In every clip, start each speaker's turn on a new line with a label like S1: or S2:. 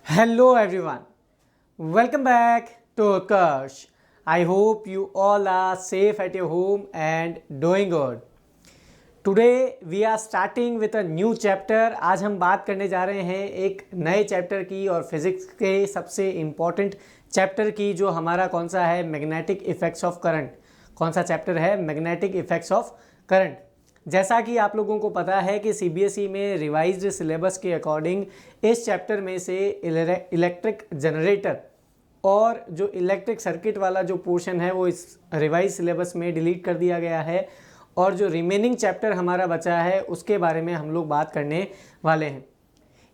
S1: Hello everyone, welcome back to Utkarsh. I hope you all are safe at your home and doing good. Today we are starting with a new chapter. आज हम बात करने जा रहे हैं एक नए चैप्टर की और फिजिक्स के सबसे इम्पॉर्टेंट चैप्टर की, जो हमारा कौन सा है, मैग्नेटिक इफेक्ट्स ऑफ करंट। कौन सा चैप्टर है? Magnetic effects of current. जैसा कि आप लोगों को पता है कि सीबीएसई में रिवाइज्ड सिलेबस के अकॉर्डिंग इस चैप्टर में से इलेक्ट्रिक जनरेटर और जो इलेक्ट्रिक सर्किट वाला जो पोर्शन है वो इस रिवाइज सिलेबस में डिलीट कर दिया गया है, और जो रिमेनिंग चैप्टर हमारा बचा है उसके बारे में हम लोग बात करने वाले हैं।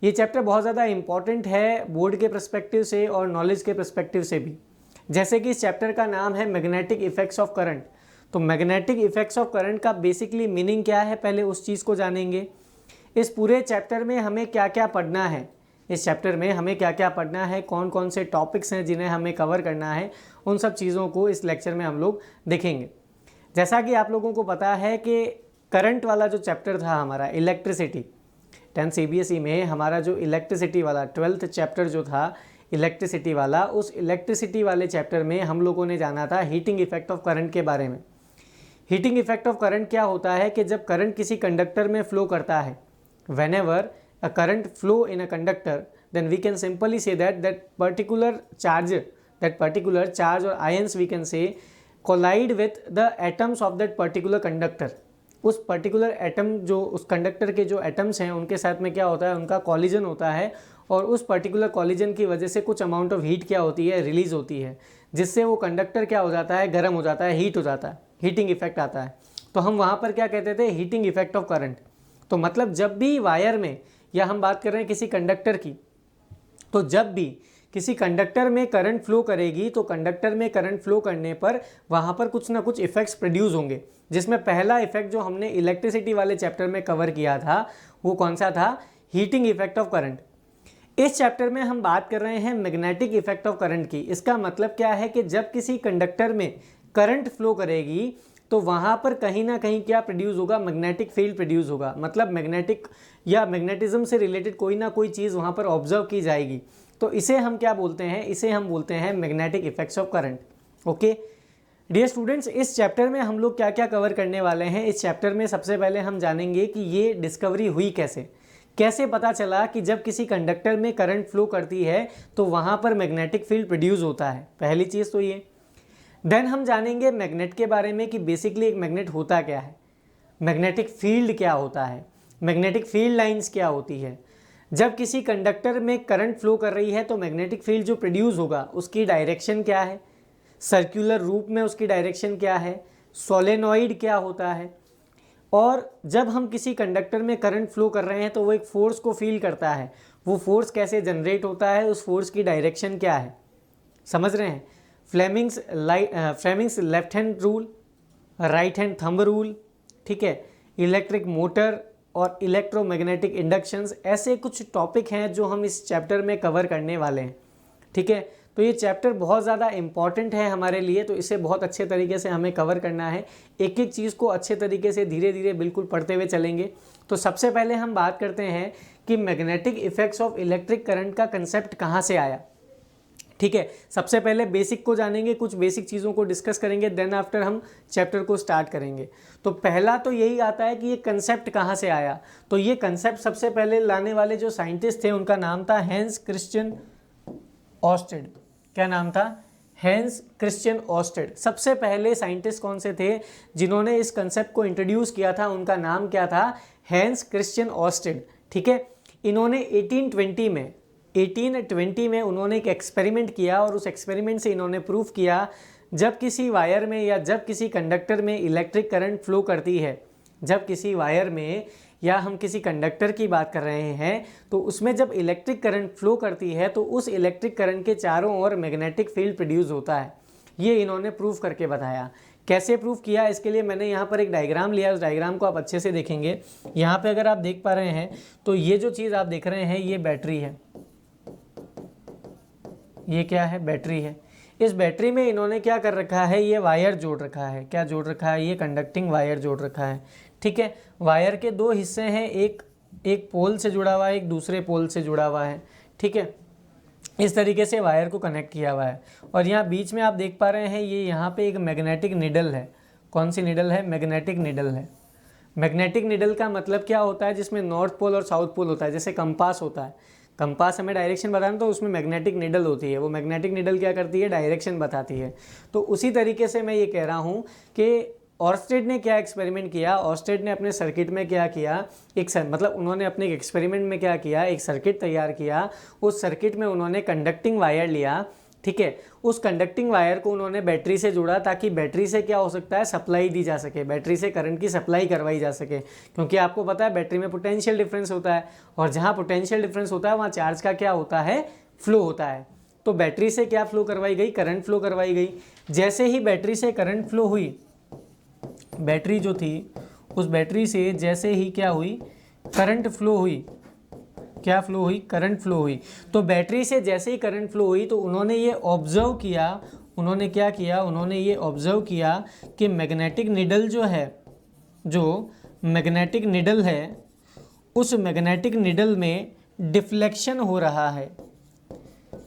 S1: ये चैप्टर बहुत ज़्यादा इम्पॉर्टेंट है बोर्ड के पर्सपेक्टिव से और नॉलेज के पर्सपेक्टिव से भी। जैसे कि इस चैप्टर का नाम है मैग्नेटिक इफेक्ट्स ऑफ करंट, तो मैग्नेटिक इफेक्ट्स ऑफ करंट का बेसिकली मीनिंग क्या है, पहले उस चीज़ को जानेंगे। इस पूरे चैप्टर में हमें क्या क्या पढ़ना है, इस चैप्टर में हमें क्या क्या पढ़ना है, कौन कौन से टॉपिक्स हैं जिन्हें हमें कवर करना है, उन सब चीज़ों को इस लेक्चर में हम लोग देखेंगे। जैसा कि आप लोगों को पता है कि करंट वाला जो चैप्टर था हमारा इलेक्ट्रिसिटी, 10th सीबीएसई में हमारा जो इलेक्ट्रिसिटी वाला 12th चैप्टर जो था इलेक्ट्रिसिटी वाला, उस इलेक्ट्रिसिटी वाले चैप्टर में हम लोगों ने जाना था हीटिंग इफेक्ट ऑफ करंट के बारे में। हीटिंग इफेक्ट ऑफ करंट क्या होता है कि जब करंट किसी कंडक्टर में फ्लो करता है, whenever a current flow in a conductor, then we can simply say that particular charge or ions we can say collide with the atoms of that particular conductor। उस particular atom, जो उस conductor के जो atoms हैं उनके साथ में क्या होता है, उनका कॉलिजन होता है, और उस पर्टिकुलर कॉलिजन की वजह से कुछ अमाउंट ऑफ हीट क्या होती है, रिलीज होती है, जिससे वो कंडक्टर क्या हो जाता है, गर्म हो जाता है, हीट हो जाता है, हीटिंग इफेक्ट आता है। तो हम वहाँ पर क्या कहते थे, हीटिंग इफेक्ट ऑफ करंट। तो मतलब जब भी वायर में, या हम बात कर रहे हैं किसी कंडक्टर की, तो जब भी किसी कंडक्टर में करंट फ्लो करेगी तो कंडक्टर में करंट फ्लो करने पर वहाँ पर कुछ ना कुछ इफेक्ट्स प्रोड्यूस होंगे, जिसमें पहला इफेक्ट जो हमने इलेक्ट्रिसिटी वाले चैप्टर में कवर किया था वो कौन सा था, हीटिंग इफेक्ट ऑफ करंट। इस चैप्टर में हम बात कर रहे हैं मैग्नेटिक इफेक्ट ऑफ करंट की। इसका मतलब क्या है कि जब किसी कंडक्टर में करंट फ्लो करेगी तो वहाँ पर कहीं ना कहीं क्या प्रोड्यूस होगा, मैग्नेटिक फील्ड प्रोड्यूस होगा। मतलब मैग्नेटिक या मैग्नेटिज्म से रिलेटेड कोई ना कोई चीज़ वहाँ पर ऑब्जर्व की जाएगी, तो इसे हम क्या बोलते हैं, इसे हम बोलते हैं magnetic effects of current. Okay dear students, इस चैप्टर में हम लोग क्या क्या कवर करने वाले हैं। इस चैप्टर में सबसे पहले हम जानेंगे कि ये डिस्कवरी हुई कैसे, कैसे पता चला कि जब किसी कंडक्टर में करंट फ्लो करती है तो वहाँ पर मैग्नेटिक फील्ड प्रोड्यूस होता है, पहली चीज़ तो ये। देन हम जानेंगे मैग्नेट के बारे में कि बेसिकली एक मैग्नेट होता क्या है, मैग्नेटिक फील्ड क्या होता है, मैग्नेटिक फील्ड लाइंस क्या होती है। जब किसी कंडक्टर में करंट फ्लो कर रही है तो मैग्नेटिक फील्ड जो प्रोड्यूस होगा उसकी डायरेक्शन क्या है, सर्कुलर रूप में उसकी डायरेक्शन क्या है, सोलेनॉइड क्या होता है। और जब हम किसी कंडक्टर में करंट फ्लो कर रहे हैं तो वो एक फोर्स को फील करता है, वो फोर्स कैसे जनरेट होता है, उस फोर्स की डायरेक्शन क्या है, समझ रहे हैं। Fleming's left hand rule, right hand thumb rule, ठीक है, इलेक्ट्रिक मोटर और इलेक्ट्रोमैग्नेटिक इंडक्शंस, ऐसे कुछ टॉपिक हैं जो हम इस चैप्टर में कवर करने वाले हैं। ठीक है, तो ये चैप्टर बहुत ज़्यादा इम्पॉर्टेंट है हमारे लिए, तो इसे बहुत अच्छे तरीके से हमें कवर करना है। एक एक चीज़ को अच्छे तरीके से धीरे धीरे बिल्कुल पढ़ते हुए चलेंगे। तो सबसे पहले हम बात करते हैं कि magnetic effects of electric current का कंसेप्ट कहाँ से आया। ठीक है, सबसे पहले बेसिक को जानेंगे, कुछ बेसिक चीज़ों को डिस्कस करेंगे, देन आफ्टर हम चैप्टर को स्टार्ट करेंगे। तो पहला तो यही आता है कि ये कंसेप्ट कहाँ से आया। तो ये कंसेप्ट सबसे पहले लाने वाले जो साइंटिस्ट थे उनका नाम था हैंस क्रिश्चियन ऑस्टेड। क्या नाम था? Hans Christian Oersted. सबसे पहले साइंटिस्ट कौन से थे जिन्होंने इस कंसेप्ट को इंट्रोड्यूस किया था, उनका नाम क्या था, हैंस क्रिश्चियन ऑस्टेड। ठीक है, इन्होंने 1820 में उन्होंने एक एक्सपेरिमेंट किया, और उस एक्सपेरिमेंट से इन्होंने प्रूफ किया जब किसी वायर में या जब किसी कंडक्टर में इलेक्ट्रिक करंट फ्लो करती है, जब किसी वायर में या हम किसी कंडक्टर की बात कर रहे हैं तो उसमें जब इलेक्ट्रिक करंट फ्लो करती है तो उस इलेक्ट्रिक करंट के चारों ओर मैग्नेटिक फील्ड प्रोड्यूस होता है। ये इन्होंने प्रूफ करके बताया। कैसे प्रूफ किया, इसके लिए मैंने यहाँ पर एक डायग्राम लिया, उस डायग्राम को आप अच्छे से देखेंगे। यहाँ पे अगर आप देख पा रहे हैं तो ये जो चीज़ आप देख रहे हैं ये बैटरी है, ये क्या है, बैटरी है। इस बैटरी में इन्होंने क्या कर रखा है, ये वायर जोड़ रखा है। क्या जोड़ रखा है? ये कंडक्टिंग वायर जोड़ रखा है। ठीक है, वायर के दो हिस्से हैं, एक पोल से जुड़ा हुआ है, एक दूसरे पोल से जुड़ा हुआ है। ठीक है, इस तरीके से वायर को कनेक्ट किया हुआ है। और यहाँ बीच में आप देख पा रहे हैं ये यहाँ पे एक मैग्नेटिक निडल है। कौन सी निडल है? मैग्नेटिक निडल है। मैग्नेटिक निडल का मतलब क्या होता है? जिसमें नॉर्थ पोल और साउथ पोल होता है, जैसे कंपास होता है। कंपास हमें डायरेक्शन बताना तो उसमें मैग्नेटिक निडल होती है। वो मैग्नेटिक निडल क्या करती है? डायरेक्शन बताती है। तो उसी तरीके से मैं ये कह रहा हूँ कि ऑर्स्टेड ने क्या एक्सपेरिमेंट किया, ऑर्स्टेड ने अपने सर्किट में क्या किया, मतलब उन्होंने अपने एक्सपेरिमेंट में क्या किया, एक सर्किट तैयार किया। उस सर्किट में उन्होंने कंडक्टिंग वायर लिया, ठीक है। उस कंडक्टिंग वायर को उन्होंने बैटरी से जोड़ा ताकि बैटरी से क्या हो सकता है? सप्लाई दी जा सके, बैटरी से करंट की सप्लाई करवाई जा सके। क्योंकि आपको पता है बैटरी में पोटेंशियल डिफरेंस होता है, और जहाँ पोटेंशियल डिफरेंस होता है वहाँ चार्ज का क्या होता है? फ्लो होता है। तो बैटरी से क्या फ्लो करवाई गई? करंट फ्लो करवाई गई। जैसे ही बैटरी से करंट फ्लो हुई, बैटरी जो थी उस बैटरी से जैसे ही क्या हुई? करंट फ्लो हुई। क्या फ्लो हुई? करंट फ्लो हुई। तो बैटरी से जैसे ही करंट फ्लो हुई तो उन्होंने ये ऑब्जर्व किया, उन्होंने क्या किया? उन्होंने ये ऑब्जर्व किया कि मैग्नेटिक निडल जो है, जो मैग्नेटिक निडल है, उस मैग्नेटिक निडल में डिफ्लेक्शन हो रहा है।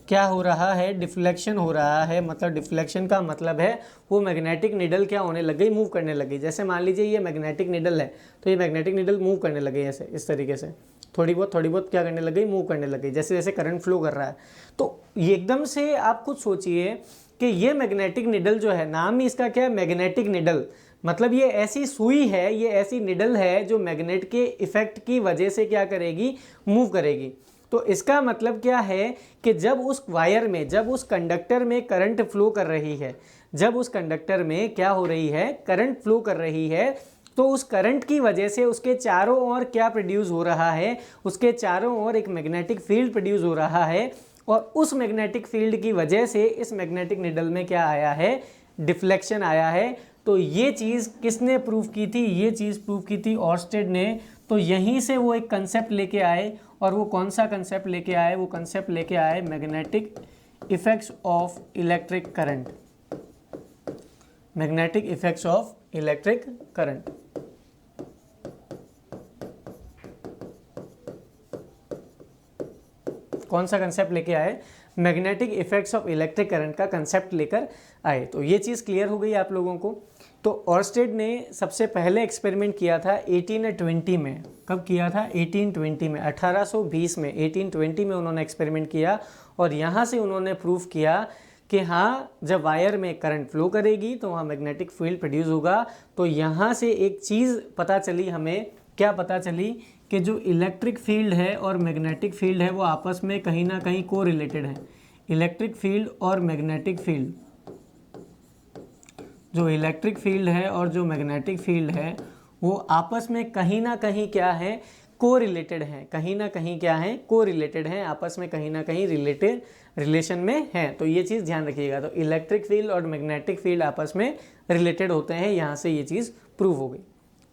S1: क्या हो रहा है? डिफ्लेक्शन हो रहा है। मतलब डिफ्लेक्शन का मतलब है वो मैग्नेटिक निडल क्या होने लग गई? मूव करने लगी। जैसे मान लीजिए ये मैग्नेटिक निडल है, तो ये मैग्नेटिक निडल मूव करने लगे ऐसे, इस तरीके से थोड़ी बहुत क्या करने लग गई? मूव करने लग गई, जैसे जैसे करंट फ्लो कर रहा है। तो ये एकदम से आप खुद सोचिए कि ये मैग्नेटिक निडल जो है, नाम ही इसका क्या है? Magnetic needle. मतलब ये ऐसी सुई है, ये ऐसी निडल है जो मैग्नेट के इफेक्ट की वजह से क्या करेगी? मूव करेगी। तो इसका मतलब क्या है कि जब उस वायर में, जब उस कंडक्टर में करंट फ्लो कर रही है, जब उस कंडक्टर में क्या हो रही है? करंट फ्लो कर रही है, तो उस करंट की वजह से उसके चारों ओर क्या प्रोड्यूस हो रहा है? उसके चारों ओर एक मैग्नेटिक फील्ड प्रोड्यूस हो रहा है, और उस मैग्नेटिक फील्ड की वजह से इस मैग्नेटिक निडल में क्या आया है? डिफ्लेक्शन आया है। तो ये चीज़ किसने प्रूव की थी? ये चीज़ प्रूव की थी ऑर्स्टेड ने। तो यहीं से वो एक कंसेप्ट लेके आए, और वो कौन सा कंसेप्ट लेके आए? वो कंसेप्ट लेके आए magnetic effects of electric current. Magnetic effects of electric current. कौन सा कंसेप्ट लेके आए? Magnetic effects of electric current का कंसेप्ट लेकर आए। तो ये चीज़ क्लियर हो गई आप लोगों को। तो ऑर्स्टेड ने सबसे पहले एक्सपेरिमेंट किया था 1820 में। कब किया था? 1820 में, 1820 में, 1820 में उन्होंने एक्सपेरिमेंट किया, और यहाँ से उन्होंने प्रूफ किया कि हाँ, जब वायर में करंट फ्लो करेगी तो वहाँ मैग्नेटिक फील्ड प्रोड्यूस होगा। तो यहाँ से एक चीज़ पता चली हमें, क्या पता चली? कि जो इलेक्ट्रिक फील्ड है और मैग्नेटिक फील्ड है वो आपस में कहीं ना कहीं को रिलेटेड है। इलेक्ट्रिक फील्ड और मैग्नेटिक फील्ड, जो इलेक्ट्रिक फील्ड है और जो मैग्नेटिक फील्ड है वो आपस में कहीं ना कहीं क्या है? को रिलेटेड हैं। कहीं ना कहीं क्या है? को रिलेटेड हैं, आपस में कहीं ना कहीं रिलेशन में हैं। तो ये चीज़ ध्यान रखिएगा। तो इलेक्ट्रिक फील्ड और मैग्नेटिक फील्ड आपस में रिलेटेड होते हैं, यहाँ से ये चीज़ प्रूव हो गई।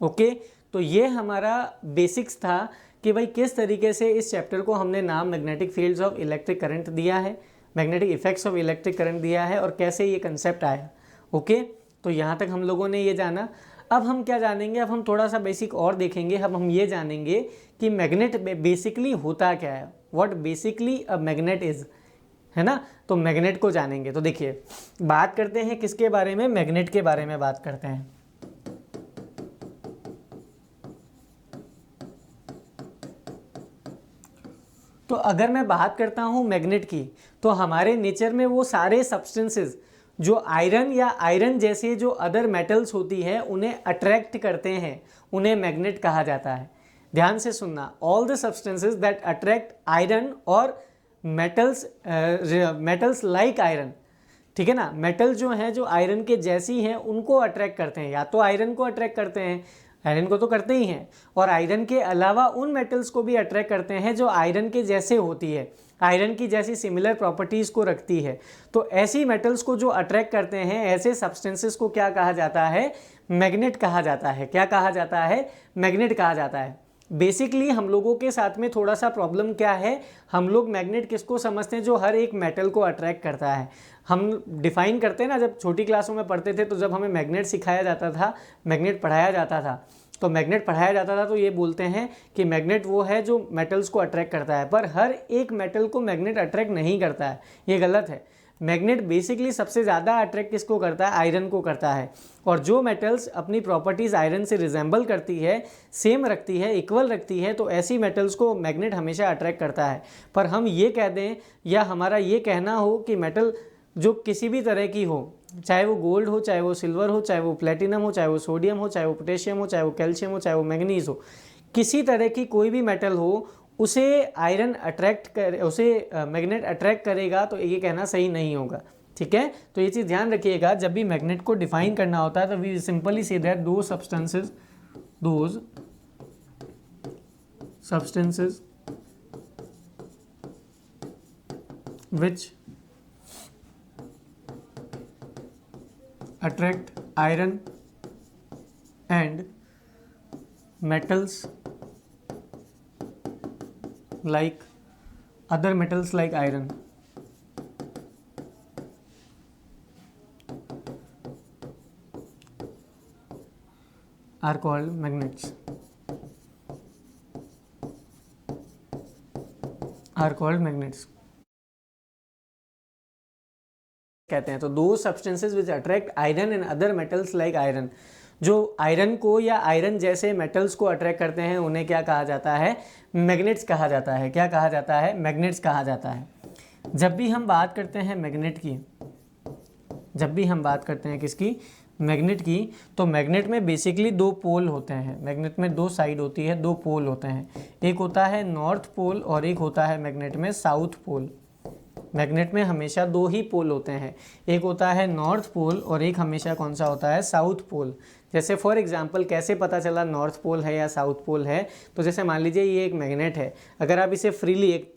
S1: ओके, तो ये हमारा बेसिक्स था कि भाई किस तरीके से इस चैप्टर को हमने नाम magnetic fields of electric current दिया है, magnetic effects of electric current दिया है, और कैसे ये कंसेप्ट आया। ओके, तो यहाँ तक हम लोगों ने ये जाना। अब हम क्या जानेंगे? अब हम थोड़ा सा बेसिक और देखेंगे। अब हम ये जानेंगे कि मैग्नेट बेसिकली होता क्या है, what basically a magnet is, है ना। तो मैग्नेट को जानेंगे। तो देखिए, बात करते हैं किसके बारे में? मैग्नेट के बारे में बात करते हैं। तो अगर मैं बात करता हूँ मैग्नेट की, तो हमारे नेचर में वो सारे सब्सटेंसेस जो आयरन या आयरन जैसे जो अदर मेटल्स होती है उन्हें अट्रैक्ट करते हैं, उन्हें मैग्नेट कहा जाता है। ध्यान से सुनना, all the substances that attract iron और मेटल्स लाइक आयरन, ठीक है ना। मेटल जो हैं, जो आयरन के जैसी हैं, उनको अट्रैक्ट करते हैं। या तो आयरन को अट्रैक्ट करते हैं, आयरन को तो करते ही हैं, और आयरन के अलावा उन मेटल्स को भी अट्रैक्ट करते हैं जो आयरन के जैसे होती है, आयरन की जैसी सिमिलर प्रॉपर्टीज़ को रखती है। तो ऐसी मेटल्स को जो अट्रैक्ट करते हैं, ऐसे सब्सटेंसेस को क्या कहा जाता है? मैग्नेट कहा जाता है। क्या कहा जाता है? मैग्नेट कहा जाता है। बेसिकली हम लोगों के साथ में थोड़ा सा प्रॉब्लम क्या है, हम लोग मैग्नेट किसको समझते हैं? जो हर एक मेटल को अट्रैक्ट करता है। हम डिफाइन करते हैं ना, जब छोटी क्लासों में पढ़ते थे तो जब हमें मैग्नेट सिखाया जाता था, मैग्नेट पढ़ाया जाता था, तो मैग्नेट पढ़ाया जाता था तो ये बोलते हैं कि मैग्नेट वो है जो मेटल्स को अट्रैक्ट करता है, पर हर एक मेटल को मैग्नेट अट्रैक्ट नहीं करता है, ये गलत है। मैग्नेट बेसिकली सबसे ज़्यादा अट्रैक्ट किसको करता है? आयरन को करता है। और जो मेटल्स अपनी प्रॉपर्टीज़ आयरन से रिजेंबल करती है, सेम रखती है, इक्वल रखती है, तो ऐसी मेटल्स को मैग्नेट हमेशा अट्रैक्ट करता है। पर हम ये कह दें या हमारा ये कहना हो कि मेटल जो किसी भी तरह की हो, चाहे वो गोल्ड हो, चाहे वो सिल्वर हो, चाहे वो प्लेटिनम हो, चाहे वो सोडियम हो, चाहे वो पोटेशियम हो, चाहे वो कैल्शियम हो, चाहे वो मैग्नीज हो, किसी तरह की कोई भी मेटल हो, उसे आयरन अट्रैक्ट कर, उसे मैग्नेट अट्रैक्ट करेगा, तो ये कहना सही नहीं होगा। ठीक है, तो ये चीज़ ध्यान रखिएगा, जब भी मैग्नेट को डिफाइन करना होता है तो we simply say that those substances which attract iron and metals like other metals like iron are called magnets, कहते हैं। तो दो substances which attract iron and other metals like iron, जो आयरन को या आयरन जैसे मेटल्स को attract करते हैं उन्हें क्या कहा जाता है? मैग्नेट्स कहा जाता है। क्या कहा जाता है? मैग्नेट्स कहा जाता है। जब भी हम बात करते हैं मैग्नेट की, जब भी हम बात करते हैं किसकी? मैग्नेट की, तो मैग्नेट में बेसिकली दो पोल होते हैं। मैग्नेट में दो साइड होती है, दो पोल होते हैं। एक होता है नॉर्थ पोल और एक होता है मैग्नेट में साउथ पोल। मैग्नेट में हमेशा दो ही पोल होते हैं, एक होता है नॉर्थ पोल और एक हमेशा कौन सा होता है? South pole. जैसे फॉर एग्जांपल कैसे पता चला नॉर्थ पोल है या साउथ पोल है? तो जैसे मान लीजिए ये एक मैग्नेट है, अगर आप इसे फ्रीली एक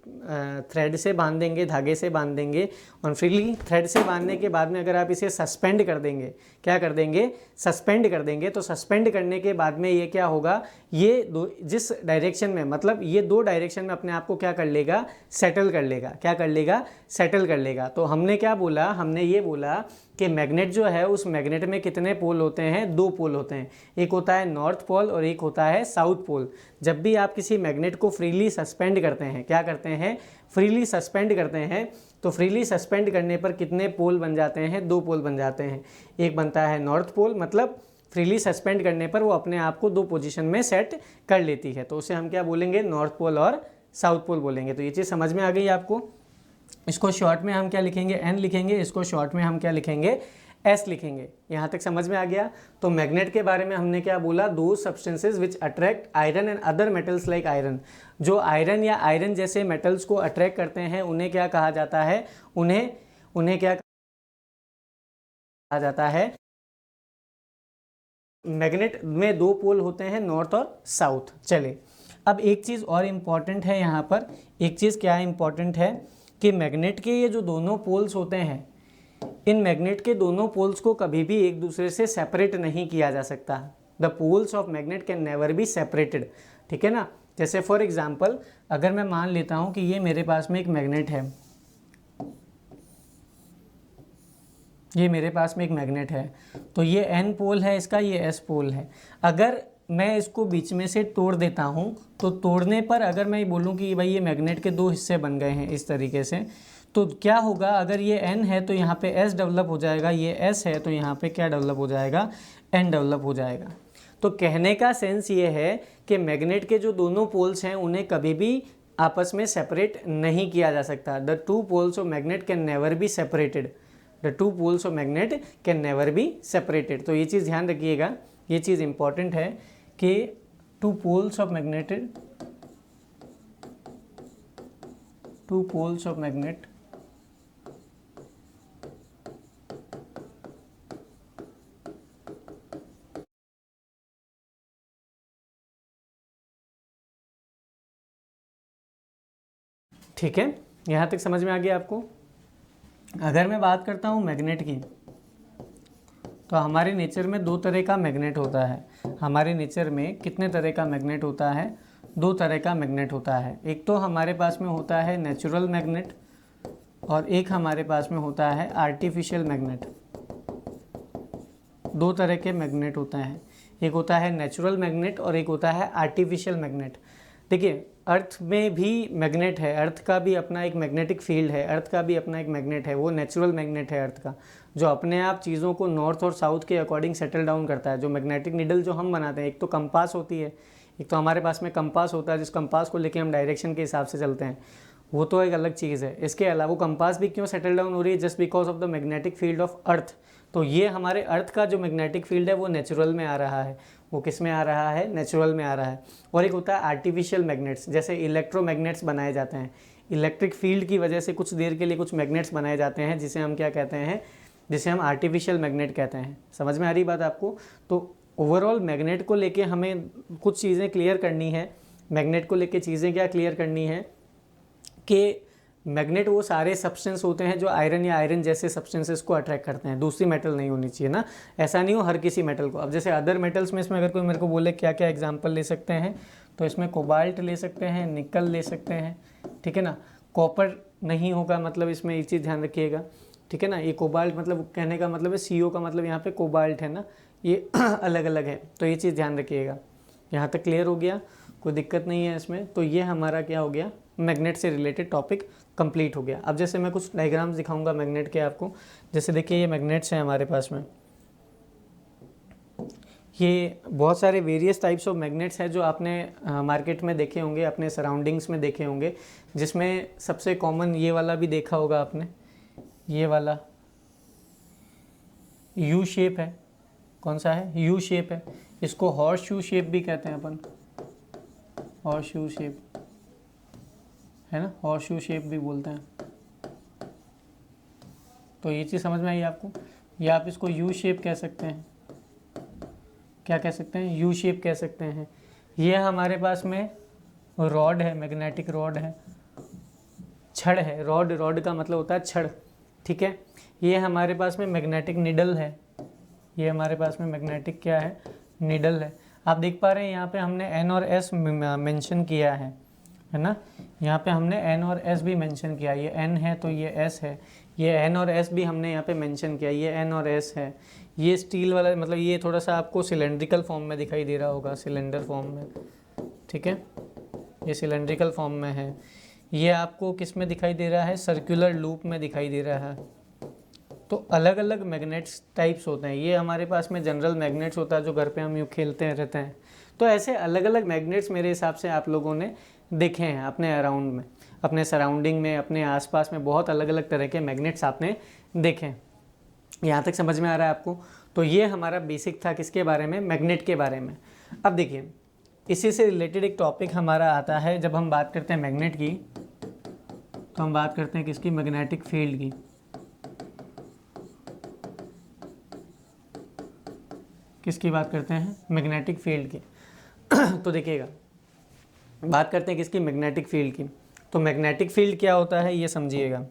S1: थ्रेड से बांध देंगे, धागे से बांध देंगे, और फ्रीली थ्रेड से बांधने के बाद में अगर आप इसे सस्पेंड कर देंगे, क्या कर देंगे? सस्पेंड कर देंगे, तो सस्पेंड करने के बाद में ये क्या होगा? ये दो जिस डायरेक्शन में, मतलब ये दो डायरेक्शन में अपने आप को क्या कर लेगा? सेटल कर लेगा। क्या कर लेगा? सेटल कर लेगा। तो हमने क्या बोला? हमने ये बोला कि मैग्नेट जो है उस मैग्नेट में कितने पोल होते हैं? दो पोल होते हैं, एक होता है नॉर्थ पोल और एक होता है साउथ पोल। जब भी आप किसी मैग्नेट को फ्रीली सस्पेंड करते हैं, क्या करते हैं? फ्रीली सस्पेंड करते हैं, तो फ्रीली सस्पेंड करने पर कितने पोल बन जाते हैं? दो पोल बन जाते हैं। एक बनता है नॉर्थ पोल, मतलब फ्रीली सस्पेंड करने पर वो अपने आप को दो पोजीशन में सेट कर लेती है, तो उसे हम क्या बोलेंगे? नॉर्थ पोल और साउथ पोल बोलेंगे। तो ये चीज़ समझ में आ गई आपको? इसको शॉर्ट में हम क्या लिखेंगे? एन लिखेंगे। इसको शॉर्ट में हम क्या लिखेंगे? एस लिखेंगे। यहाँ तक समझ में आ गया? तो मैग्नेट के बारे में हमने क्या बोला? दो substances which attract iron and other metals like iron, जो आयरन या आयरन जैसे मेटल्स को अट्रैक्ट करते हैं उन्हें क्या कहा जाता है? उन्हें क्या कहा जाता है? मैग्नेट में दो पोल होते हैं, नॉर्थ और साउथ। चले, अब एक चीज़ और इम्पॉर्टेंट है यहाँ पर। एक चीज़ क्या इम्पॉर्टेंट है कि मैग्नेट के ये जो दोनों पोल्स होते हैं, इन मैग्नेट के दोनों पोल्स को कभी भी एक दूसरे से सेपरेट नहीं किया जा सकता। The poles of magnet can never be separated. ठीक है ना? जैसे फॉर एग्जांपल अगर मैं मान लेता हूँ कि ये मेरे पास में एक मैग्नेट है, ये मेरे पास में एक मैग्नेट है, तो ये एन पोल है इसका, ये एस पोल है। अगर मैं इसको बीच में से तोड़ देता हूँ, तो तोड़ने पर अगर मैं बोलूँ कि भाई ये मैग्नेट के दो हिस्से बन गए हैं इस तरीके से, तो क्या होगा? अगर ये N है तो यहाँ पे S डेवलप हो जाएगा, ये S है तो यहाँ पे क्या डेवलप हो जाएगा? N डेवलप हो जाएगा। तो कहने का सेंस ये है कि मैग्नेट के जो दोनों पोल्स हैं उन्हें कभी भी आपस में सेपरेट नहीं किया जा सकता। The two poles of magnet can never be separated. The two poles of magnet can never be separated. तो ये चीज़ ध्यान रखिएगा, ये चीज़ इंपॉर्टेंट है कि टू पोल्स ऑफ मैग्नेट ठीक है, यहाँ तक समझ में आ गया आपको? अगर मैं बात करता हूँ मैग्नेट की, तो हमारे नेचर में दो तरह का मैग्नेट होता है। हमारे नेचर में कितने तरह का मैग्नेट होता है? दो तरह का मैग्नेट होता है। एक तो हमारे पास में होता है नेचुरल मैग्नेट और एक हमारे पास में होता है आर्टिफिशियल मैग्नेट। दो तरह के मैग्नेट होते हैं। एक होता है नेचुरल मैग्नेट और एक होता है आर्टिफिशियल मैग्नेट। देखिए अर्थ में भी मैग्नेट है, अर्थ का भी अपना एक मैग्नेटिक फील्ड है, अर्थ का भी अपना एक मैग्नेट है, वो नेचुरल मैग्नेट है अर्थ का, जो अपने आप चीज़ों को नॉर्थ और साउथ के अकॉर्डिंग सेटल डाउन करता है। जो मैग्नेटिक नीडल जो हम बनाते हैं, एक तो कंपास होती है, एक तो हमारे पास में कंपास होता है जिस कंपास को लेके हम डायरेक्शन के हिसाब से चलते हैं, वो तो एक अलग चीज़ है। इसके अलावा वो कंपास भी क्यों सेटल डाउन हो रही है, just because of the magnetic field of earth. तो ये हमारे अर्थ का जो मैग्नेटिक फील्ड है वो नेचुरल में आ रहा है, वो किस में आ रहा है, नेचुरल में आ रहा है। और एक होता है आर्टिफिशियल मैग्नेट्स, जैसे इलेक्ट्रोमैग्नेट्स बनाए जाते हैं, इलेक्ट्रिक फील्ड की वजह से कुछ देर के लिए कुछ मैग्नेट्स बनाए जाते हैं, जिसे हम क्या कहते हैं, जिसे हम आर्टिफिशियल मैग्नेट कहते हैं। समझ में आ रही बात आपको? तो ओवरऑल मैग्नेट को लेके हमें कुछ चीज़ें क्लियर करनी है। मैग्नेट को लेके चीज़ें क्या क्लियर करनी है कि मैग्नेट वो सारे सब्सटेंस होते हैं जो आयरन या आयरन जैसे सब्सटेंसेस को अट्रैक्ट करते हैं, दूसरी मेटल नहीं होनी चाहिए ना, ऐसा नहीं हो हर किसी मेटल को। अब जैसे अदर मेटल्स में इसमें अगर कोई मेरे को बोले क्या क्या एग्जांपल ले सकते हैं, तो इसमें कोबाल्ट ले सकते हैं, निकल ले सकते हैं, ठीक है ना। कॉपर नहीं होगा, मतलब इसमें एक चीज़ ध्यान रखिएगा, ठीक है ना। ये कोबाल्ट मतलब कहने का मतलब है CO का मतलब यहाँ पे कोबाल्ट है ना, ये अलग अलग है, तो ये चीज़ ध्यान रखिएगा। यहाँ तक क्लियर हो गया, कोई दिक्कत नहीं है इसमें। तो ये हमारा क्या हो गया, मैग्नेट से रिलेटेड टॉपिक कंप्लीट हो गया। अब जैसे मैं कुछ डायग्राम्स दिखाऊंगा मैग्नेट के आपको। जैसे देखिए ये मैग्नेट्स हैं हमारे पास में, ये बहुत सारे वेरियस टाइप्स ऑफ मैग्नेट्स हैं जो आपने मार्केट में देखे होंगे, अपने सराउंडिंग्स में देखे होंगे, जिसमें सबसे कॉमन ये वाला भी देखा होगा आपने, ये वाला यू शेप है। कौन सा है? यू शेप है। इसको हॉर्स शू शेप भी कहते हैं अपन, हॉर्स शू शेप है ना, हॉर्स शू शेप भी बोलते हैं। तो ये चीज़ समझ में आई आपको? या आप इसको यू शेप कह सकते हैं, क्या कह सकते हैं, यू शेप कह सकते हैं। ये हमारे पास में रॉड है, मैग्नेटिक रॉड है, छड़ है, रॉड, रॉड का मतलब होता है छड़, ठीक है। ये हमारे पास में मैग्नेटिक निडल है, ये हमारे पास में मैग्नेटिक क्या है, निडल है। आप देख पा रहे हैं यहाँ पे हमने N और S मेंशन किया है ना, यहाँ पे हमने N और S भी मेंशन किया, ये N है तो ये S है, ये N और S भी हमने यहाँ पे मेंशन किया, ये N और S है। ये स्टील वाला मतलब ये थोड़ा सा आपको सिलेंड्रिकल फॉर्म में दिखाई दे रहा होगा, सिलेंडर फॉर्म में, ठीक है, ये सिलेंड्रिकल फॉर्म में है। ये आपको किस में दिखाई दे रहा है, सर्कुलर लूप में दिखाई दे रहा है। तो अलग अलग मैग्नेट्स टाइप्स होते हैं। ये हमारे पास में जनरल मैग्नेट्स होता है जो घर पे हम यूँ खेलते हैं रहते हैं। तो ऐसे अलग अलग मैग्नेट्स मेरे हिसाब से आप लोगों ने देखे हैं अपने अराउंड में, अपने सराउंडिंग में, अपने आसपास में बहुत अलग अलग तरह के मैग्नेट्स आपने देखे हैं। यहाँ तक समझ में आ रहा है आपको? तो ये हमारा बेसिक था किसके बारे में, मैग्नेट के बारे में। अब देखिए इसी से रिलेटेड एक टॉपिक हमारा आता है, जब हम बात करते हैं मैग्नेट की तो हम बात करते हैं किसकी, मैग्नेटिक फील्ड की। किसकी बात करते हैं, मैग्नेटिक फील्ड की। तो देखिएगा बात करते हैं किसकी, मैग्नेटिक फील्ड की। तो मैग्नेटिक फील्ड क्या होता है ये समझिएगा।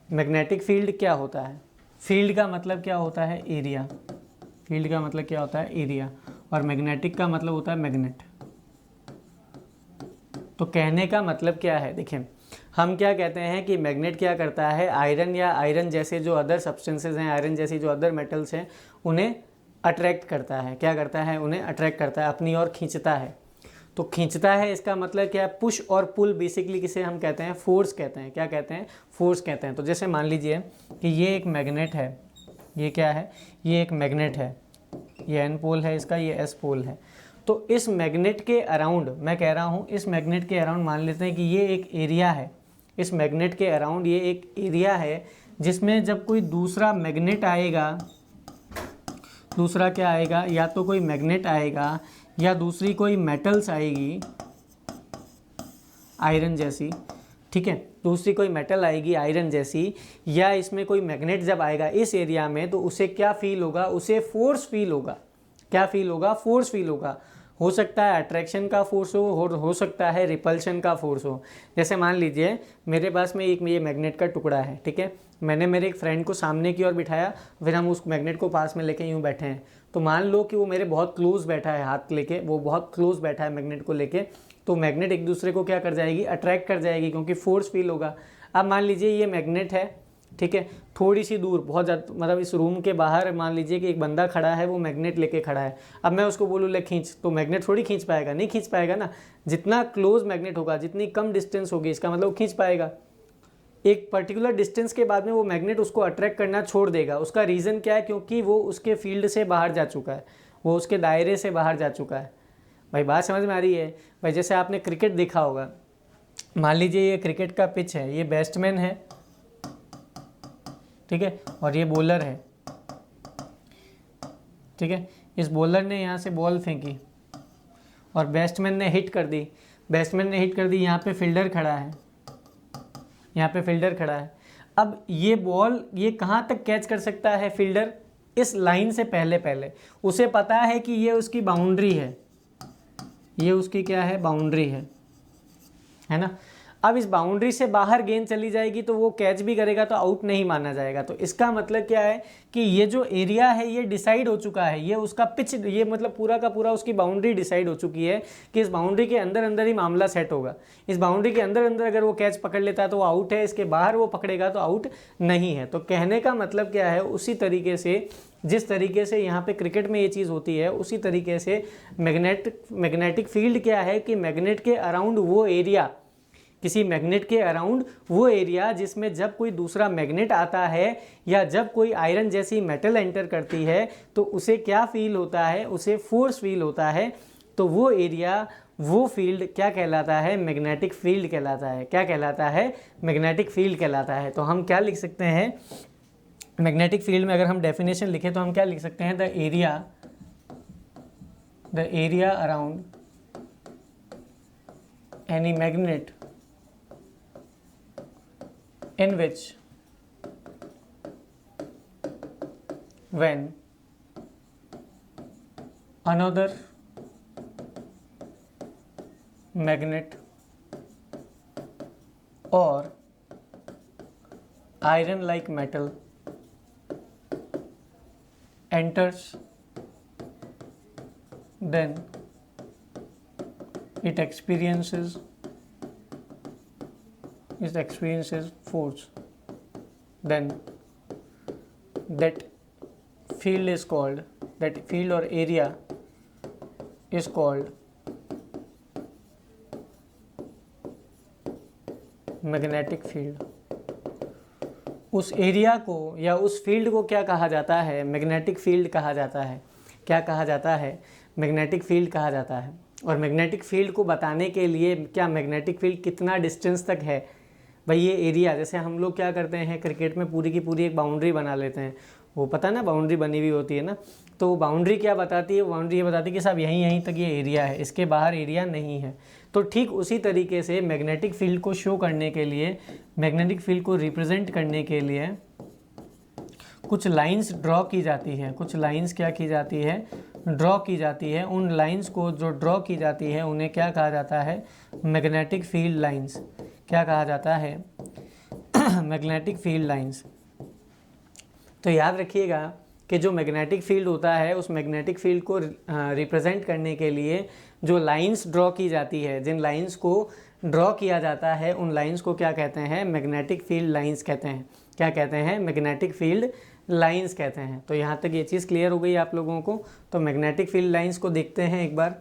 S1: मैग्नेटिक फील्ड क्या होता है, फील्ड का मतलब क्या होता है, एरिया। फील्ड का मतलब क्या होता है, एरिया, और मैग्नेटिक का मतलब होता है मैग्नेट। तो कहने का मतलब क्या है, देखिए हम क्या कहते हैं कि मैग्नेट क्या करता है, आयरन या आयरन जैसे जो अदर सब्सटेंसेज हैं, आयरन जैसी जो अदर मेटल्स हैं, उन्हें अट्रैक्ट करता है। क्या करता है, उन्हें अट्रैक्ट करता है, अपनी ओर खींचता है। तो खींचता है इसका मतलब क्या है, पुश और पुल बेसिकली किसे हम कहते हैं, फोर्स कहते हैं। क्या कहते हैं, फोर्स कहते हैं। तो जैसे मान लीजिए कि ये एक मैग्नेट है, ये क्या है, ये एक मैग्नेट है, ये N पोल है इसका, ये S पोल है। तो इस मैग्नेट के अराउंड, मैं कह रहा हूँ इस मैग्नेट के अराउंड मान लेते हैं कि ये एक एरिया है, इस मैग्नेट के अराउंड ये एक एरिया है, जिसमें जब कोई दूसरा मैग्नेट आएगा, दूसरा क्या आएगा, या तो कोई मैग्नेट आएगा या दूसरी कोई मेटल्स आएगी आयरन जैसी, ठीक है, दूसरी कोई मेटल आएगी आयरन जैसी, या इसमें कोई मैग्नेट जब आएगा इस एरिया में, तो उसे क्या फील होगा, उसे फोर्स फील होगा। क्या फील होगा, फोर्स फील होगा। हो सकता है अट्रैक्शन का फोर्स हो सकता है रिपल्शन का फोर्स हो। जैसे मान लीजिए मेरे पास में एक ये मैग्नेट का टुकड़ा है, ठीक है, मैंने मेरे एक फ्रेंड को सामने की ओर बिठाया, फिर हम उस मैग्नेट को पास में लेके यूँ बैठे हैं। तो मान लो कि वो मेरे बहुत क्लोज बैठा है, हाथ लेके वो बहुत क्लोज बैठा है मैग्नेट को लेके, तो मैग्नेट एक दूसरे को क्या कर जाएगी, अट्रैक्ट कर जाएगी, क्योंकि फोर्स फील होगा। अब मान लीजिए ये मैग्नेट है, ठीक है, थोड़ी सी दूर, बहुत ज़्यादा, मतलब इस रूम के बाहर मान लीजिए कि एक बंदा खड़ा है, वो मैग्नेट लेके खड़ा है। अब मैं उसको बोलूँ ले खींच, तो मैग्नेट थोड़ी खींच पाएगा, नहीं खींच पाएगा ना। जितना क्लोज मैग्नेट होगा, जितनी कम डिस्टेंस होगी, इसका मतलब खींच पाएगा। एक पर्टिकुलर डिस्टेंस के बाद में वो मैग्नेट उसको अट्रैक्ट करना छोड़ देगा। उसका रीज़न क्या है? क्योंकि वो उसके फील्ड से बाहर जा चुका है, वो उसके दायरे से बाहर जा चुका है। भाई बात समझ में आ रही है? भाई जैसे आपने क्रिकेट देखा होगा, मान लीजिए ये क्रिकेट का पिच है, ये बैट्समैन है, ठीक है, और ये बॉलर है, ठीक है। इस बॉलर ने यहाँ से बॉल फेंकी और बैट्समैन ने हिट कर दी, बैट्समैन ने हिट कर दी, यहाँ पे फील्डर खड़ा है, यहाँ पे फील्डर खड़ा है। अब ये बॉल ये कहाँ तक कैच कर सकता है फील्डर? इस लाइन से पहले उसे पता है कि ये उसकी बाउंड्री है, ये उसकी क्या है? बाउंड्री है ना। अब इस बाउंड्री से बाहर गेंद चली जाएगी तो वो कैच भी करेगा तो आउट नहीं माना जाएगा। तो इसका मतलब क्या है कि ये जो एरिया है ये डिसाइड हो चुका है, ये उसका पिच, ये मतलब पूरा का पूरा उसकी बाउंड्री डिसाइड हो चुकी है कि इस बाउंड्री के अंदर अंदर ही मामला सेट होगा। इस बाउंड्री के अंदर अंदर अगर वो कैच पकड़ लेता है तो वो आउट है, इसके बाहर वो पकड़ेगा तो आउट नहीं है। तो कहने का मतलब क्या है, उसी तरीके से जिस तरीके से यहाँ पे क्रिकेट में ये चीज़ होती है, उसी तरीके से मैग्नेटिक फील्ड क्या है कि मैग्नेट के अराउंड वो एरिया, किसी मैग्नेट के अराउंड वो एरिया जिसमें जब कोई दूसरा मैग्नेट आता है या जब कोई आयरन जैसी मेटल एंटर करती है तो उसे क्या फील होता है? उसे फोर्स फील होता है। तो वो एरिया, वो फील्ड क्या कहलाता है? मैग्नेटिक फील्ड कहलाता है। क्या कहलाता है? मैग्नेटिक फील्ड कहलाता है। तो हम क्या लिख सकते हैं मैग्नेटिक फील्ड में? अगर हम डेफिनेशन लिखें तो हम क्या लिख सकते हैं? The area around any magnet in which when another magnet or iron like metal enters, then it experiences force. Then that field is called, that field or area is called magnetic field. उस area को या उस field को क्या कहा जाता है? Magnetic field कहा जाता है। क्या कहा जाता है? मैग्नेटिक फील्ड कहा जाता है। और मैग्नेटिक फील्ड को बताने के लिए क्या मैग्नेटिक फील्ड कितना डिस्टेंस तक है? भाई ये एरिया, जैसे हम लोग क्या करते हैं क्रिकेट में पूरी की पूरी एक बाउंड्री बना लेते हैं, वो पता ना बाउंड्री बनी हुई होती है ना, तो बाउंड्री क्या बताती है? बाउंड्री ये बताती है कि साहब यहीं तक ये एरिया है, इसके बाहर एरिया नहीं है। तो ठीक उसी तरीके से मैग्नेटिक फील्ड को शो करने के लिए, मैग्नेटिक फील्ड को रिप्रेजेंट करने के लिए कुछ लाइंस ड्रॉ की जाती हैं। कुछ लाइंस क्या की जाती है? ड्रॉ की जाती है। उन लाइंस को जो ड्रॉ की जाती है उन्हें क्या कहा जाता है? Magnetic field lines. क्या कहा जाता है? Magnetic field lines. तो याद रखिएगा कि जो मैग्नेटिक फील्ड होता है, उस मैग्नेटिक फील्ड को रिप्रेजेंट करने के लिए जो लाइंस ड्रॉ की जाती है, जिन लाइंस को ड्रॉ किया जाता है, उन लाइंस को क्या कहते हैं? मैग्नेटिक फील्ड लाइंस कहते हैं। क्या कहते हैं? मैग्नेटिक फील्ड लाइंस कहते हैं। तो यहाँ तक ये चीज़ क्लियर हो गई आप लोगों को। तो मैग्नेटिक फील्ड लाइंस को देखते हैं एक बार।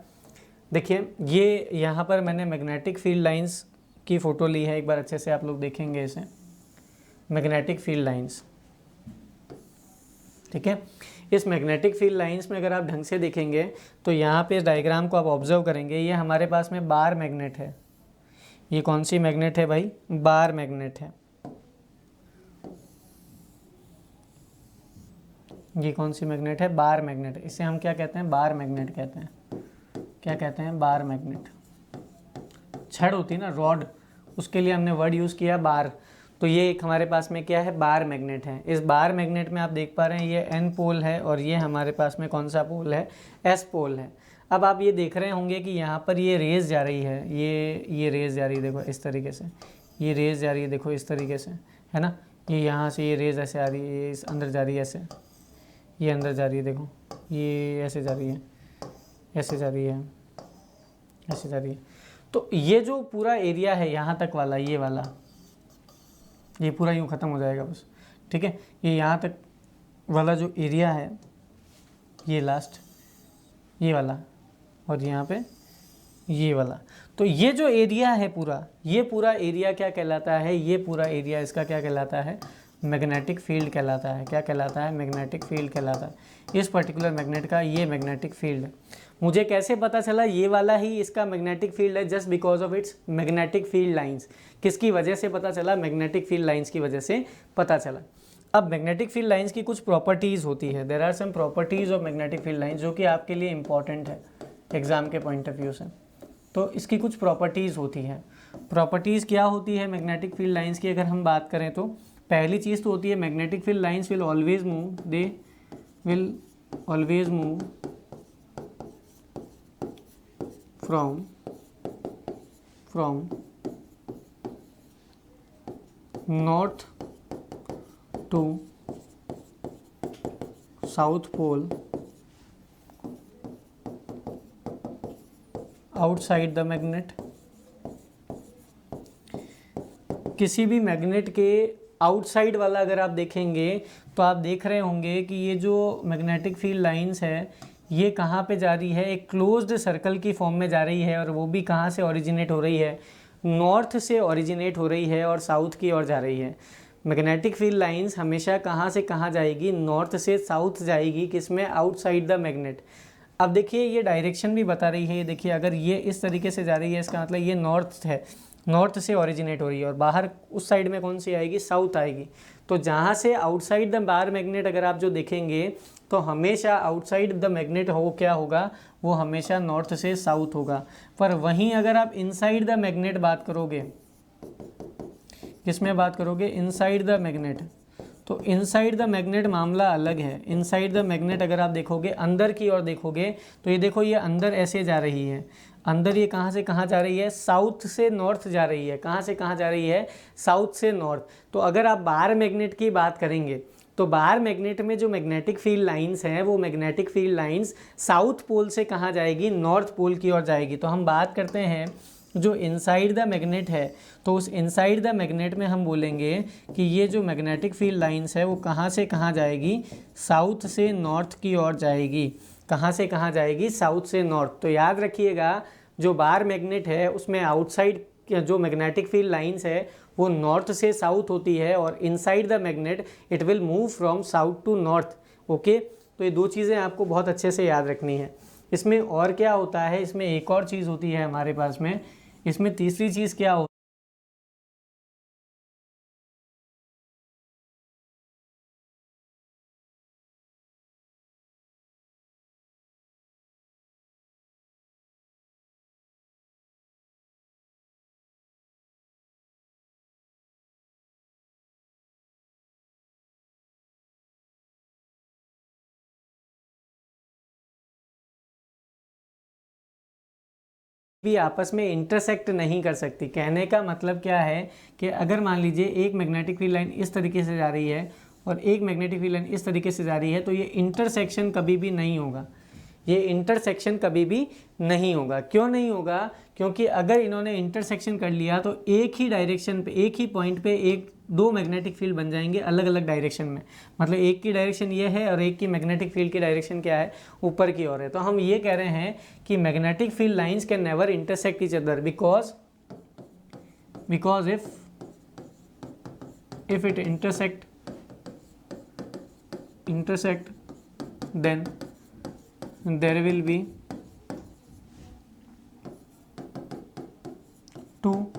S1: देखिए ये यहाँ पर मैंने मैग्नेटिक फील्ड लाइंस की फ़ोटो ली है, एक बार अच्छे से आप लोग देखेंगे इसे। मैग्नेटिक फील्ड लाइंस, ठीक है। इस मैग्नेटिक फील्ड लाइंस में अगर आप ढंग से देखेंगे तो यहाँ पे इस डायग्राम को आप ऑब्जर्व करेंगे, ये हमारे पास में बार मैग्नेट है। ये कौन सी मैग्नेट है भाई? बार मैग्नेट है। ये कौन सी मैग्नेट है? Bar magnet. इसे हम क्या कहते हैं? बार मैग्नेट कहते हैं। क्या कहते हैं? Bar magnet. छड़ होती है ना, रॉड, उसके लिए हमने वर्ड यूज़ किया बार। तो ये एक हमारे पास में क्या है? बार मैग्नेट है। इस बार मैग्नेट में आप देख पा रहे हैं ये एन पोल है और ये हमारे पास में कौन सा पोल है? एस पोल है। अब आप ये देख रहे होंगे कि यहाँ पर ये रेस जा रही है, ये रेस जा रही है, देखो इस तरीके से ये रेस जा रही है, देखो इस तरीके से, है ना। ये यहाँ से ये रेस ऐसे आ रही है, ये इस अंदर जा रही है, ऐसे ये अंदर जा रही है, देखो ये ऐसे जा रही है, ऐसे जा रही है, ऐसे जा रही है। तो ये जो पूरा एरिया है यहाँ तक वाला, ये वाला, ये पूरा यूँ ख़त्म हो जाएगा बस। ठीक है, ये यहाँ तक वाला जो एरिया है, ये लास्ट ये वाला, और यहाँ पे ये वाला, तो ये जो एरिया है पूरा, ये पूरा एरिया क्या कहलाता है, ये पूरा एरिया इसका क्या कहलाता है, मैग्नेटिक फील्ड कहलाता है। क्या कहलाता है, मैग्नेटिक फील्ड कहलाता है। इस पर्टिकुलर मैग्नेट का ये मैग्नेटिक फील्ड है। मुझे कैसे पता चला ये वाला ही इसका मैग्नेटिक फील्ड है, just because of its magnetic field lines. किसकी वजह से पता चला, मैग्नेटिक फील्ड लाइंस की वजह से पता चला। अब मैग्नेटिक फील्ड लाइंस की कुछ प्रॉपर्टीज़ होती है, there are some properties of magnetic field lines जो कि आपके लिए इंपॉर्टेंट है एग्जाम के पॉइंट ऑफ व्यू से। तो इसकी कुछ प्रॉपर्टीज़ होती हैं। प्रॉपर्टीज़ क्या होती है मैग्नेटिक फील्ड लाइंस की, अगर हम बात करें तो पहली चीज़ तो होती है magnetic field lines will always move, they will always move from north to south pole outside the magnet. किसी भी मैग्नेट के आउटसाइड वाला अगर आप देखेंगे तो आप देख रहे होंगे कि ये जो मैग्नेटिक फील्ड लाइंस है ये कहाँ पे जा रही है, एक क्लोज्ड सर्कल की फॉर्म में जा रही है, और वो भी कहाँ से ओरिजिनेट हो रही है, नॉर्थ से ओरिजिनेट हो रही है और साउथ की ओर जा रही है। मैग्नेटिक फील्ड लाइंस हमेशा कहाँ से कहाँ जाएगी, नॉर्थ से साउथ जाएगी, किसमें, आउटसाइड द मैग्नेट। अब देखिए ये डायरेक्शन भी बता रही है, ये देखिए अगर ये इस तरीके से जा रही है इसका मतलब ये नॉर्थ है, नॉर्थ से ओरिजिनेट हो रही है, और बाहर उस साइड में कौन सी आएगी, साउथ आएगी। तो जहाँ से आउटसाइड द बार मैग्नेट अगर आप जो देखेंगे तो हमेशा आउटसाइड द मैग्नेट हो क्या होगा, वो हमेशा नॉर्थ से साउथ होगा। पर वहीं अगर आप इनसाइड द मैग्नेट बात करोगे, किसमें बात करोगे, इनसाइड द मैग्नेट, तो इनसाइड द मैग्नेट मामला अलग है। इनसाइड द मैग्नेट अगर आप देखोगे, अंदर की ओर देखोगे, तो ये देखो ये अंदर ऐसे जा रही है, अंदर ये कहाँ से कहाँ जा रही है, साउथ से नॉर्थ जा रही है। कहाँ से कहाँ जा रही है, साउथ से नॉर्थ। तो अगर आप बार मैग्नेट की बात करेंगे तो बार मैग्नेट में जो मैग्नेटिक फील्ड लाइंस हैं वो magnetic field lines south pole से कहाँ जाएगी, नॉर्थ पोल की ओर जाएगी। तो हम बात करते हैं जो इनसाइड द मैग्नेट है, तो उस इनसाइड द मैग्नेट में हम बोलेंगे कि ये जो मैग्नेटिक फील्ड लाइंस है वो कहाँ से कहाँ जाएगी, साउथ से नॉर्थ की ओर जाएगी। कहाँ से कहाँ जाएगी, साउथ से नॉर्थ। तो याद रखिएगा जो बार मैग्नेट है उसमें आउटसाइड जो मैग्नेटिक फील्ड लाइंस है वो नॉर्थ से साउथ होती है, और inside the magnet it will move from south to north. Okay, तो ये दो चीज़ें आपको बहुत अच्छे से याद रखनी है। इसमें और क्या होता है, इसमें एक और चीज़ होती है हमारे पास में, इसमें तीसरी चीज़ क्या हो, भी आपस में इंटरसेक्ट नहीं कर सकती। कहने का मतलब क्या है कि अगर मान लीजिए एक मैग्नेटिक फील्ड लाइन इस तरीके से जा रही है और एक मैग्नेटिक फील्ड लाइन इस तरीके से जा रही है, तो ये इंटरसेक्शन कभी भी नहीं होगा। ये इंटरसेक्शन कभी भी नहीं होगा। क्यों नहीं होगा, क्योंकि अगर इन्होंने इंटरसेक्शन कर लिया तो एक ही डायरेक्शन पे, एक ही पॉइंट पे एक दो मैग्नेटिक फील्ड बन जाएंगे अलग अलग डायरेक्शन में। मतलब एक की डायरेक्शन ये है और एक की मैग्नेटिक फील्ड की डायरेक्शन क्या है, ऊपर की ओर है। तो हम ये कह रहे हैं कि magnetic field lines can never intersect each other because if it intersect then there will be two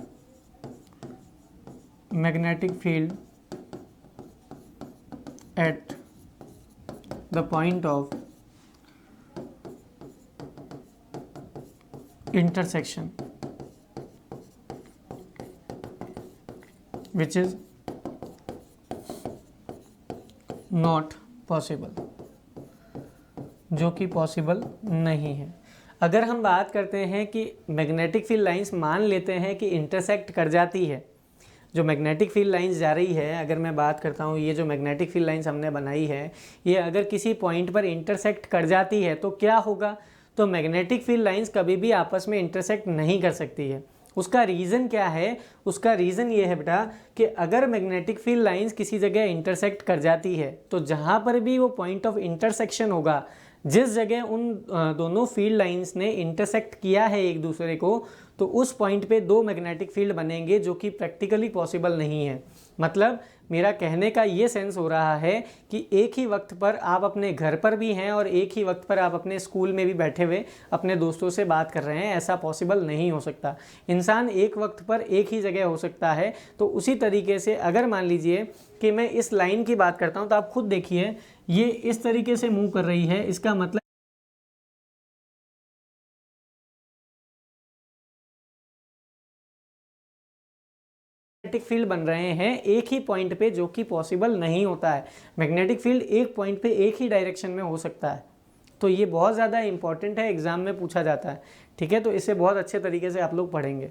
S1: magnetic field at the point of intersection, which is not possible, जो कि पॉसिबल नहीं है। अगर हम बात करते हैं कि मैग्नेटिक फील्ड लाइंस मान लेते हैं कि इंटरसेक्ट कर जाती है, जो मैग्नेटिक फील्ड लाइंस जा रही है, अगर मैं बात करता हूँ ये जो मैग्नेटिक फील्ड लाइंस हमने बनाई है ये अगर किसी पॉइंट पर इंटरसेक्ट कर जाती है तो क्या होगा, तो मैग्नेटिक फील्ड लाइंस कभी भी आपस में इंटरसेक्ट नहीं कर सकती है। उसका रीज़न क्या है? उसका रीज़न ये है बेटा कि अगर मैग्नेटिक फील्ड लाइंस किसी जगह इंटरसेक्ट कर जाती है तो जहाँ पर भी वो पॉइंट ऑफ इंटरसेक्शन होगा, जिस जगह उन दोनों फील्ड लाइंस ने इंटरसेक्ट किया है एक दूसरे को, तो उस पॉइंट पे दो मैग्नेटिक फील्ड बनेंगे, जो कि प्रैक्टिकली पॉसिबल नहीं है। मतलब मेरा कहने का ये सेंस हो रहा है कि एक ही वक्त पर आप अपने घर पर भी हैं और एक ही वक्त पर आप अपने स्कूल में भी बैठे हुए अपने दोस्तों से बात कर रहे हैं, ऐसा पॉसिबल नहीं हो सकता। इंसान एक वक्त पर एक ही जगह हो सकता है। तो उसी तरीके से अगर मान लीजिए कि मैं इस लाइन की बात करता हूँ, तो आप खुद देखिए ये इस तरीके से मूव कर रही है, इसका मतलब मैग्नेटिक फील्ड बन रहे हैं एक ही पॉइंट पे, जो कि पॉसिबल नहीं होता है। मैग्नेटिक फील्ड एक पॉइंट पे एक ही डायरेक्शन में हो सकता है। तो ये बहुत ज़्यादा इंपॉर्टेंट है, एग्जाम में पूछा जाता है। ठीक है, तो इसे बहुत अच्छे तरीके से आप लोग पढ़ेंगे।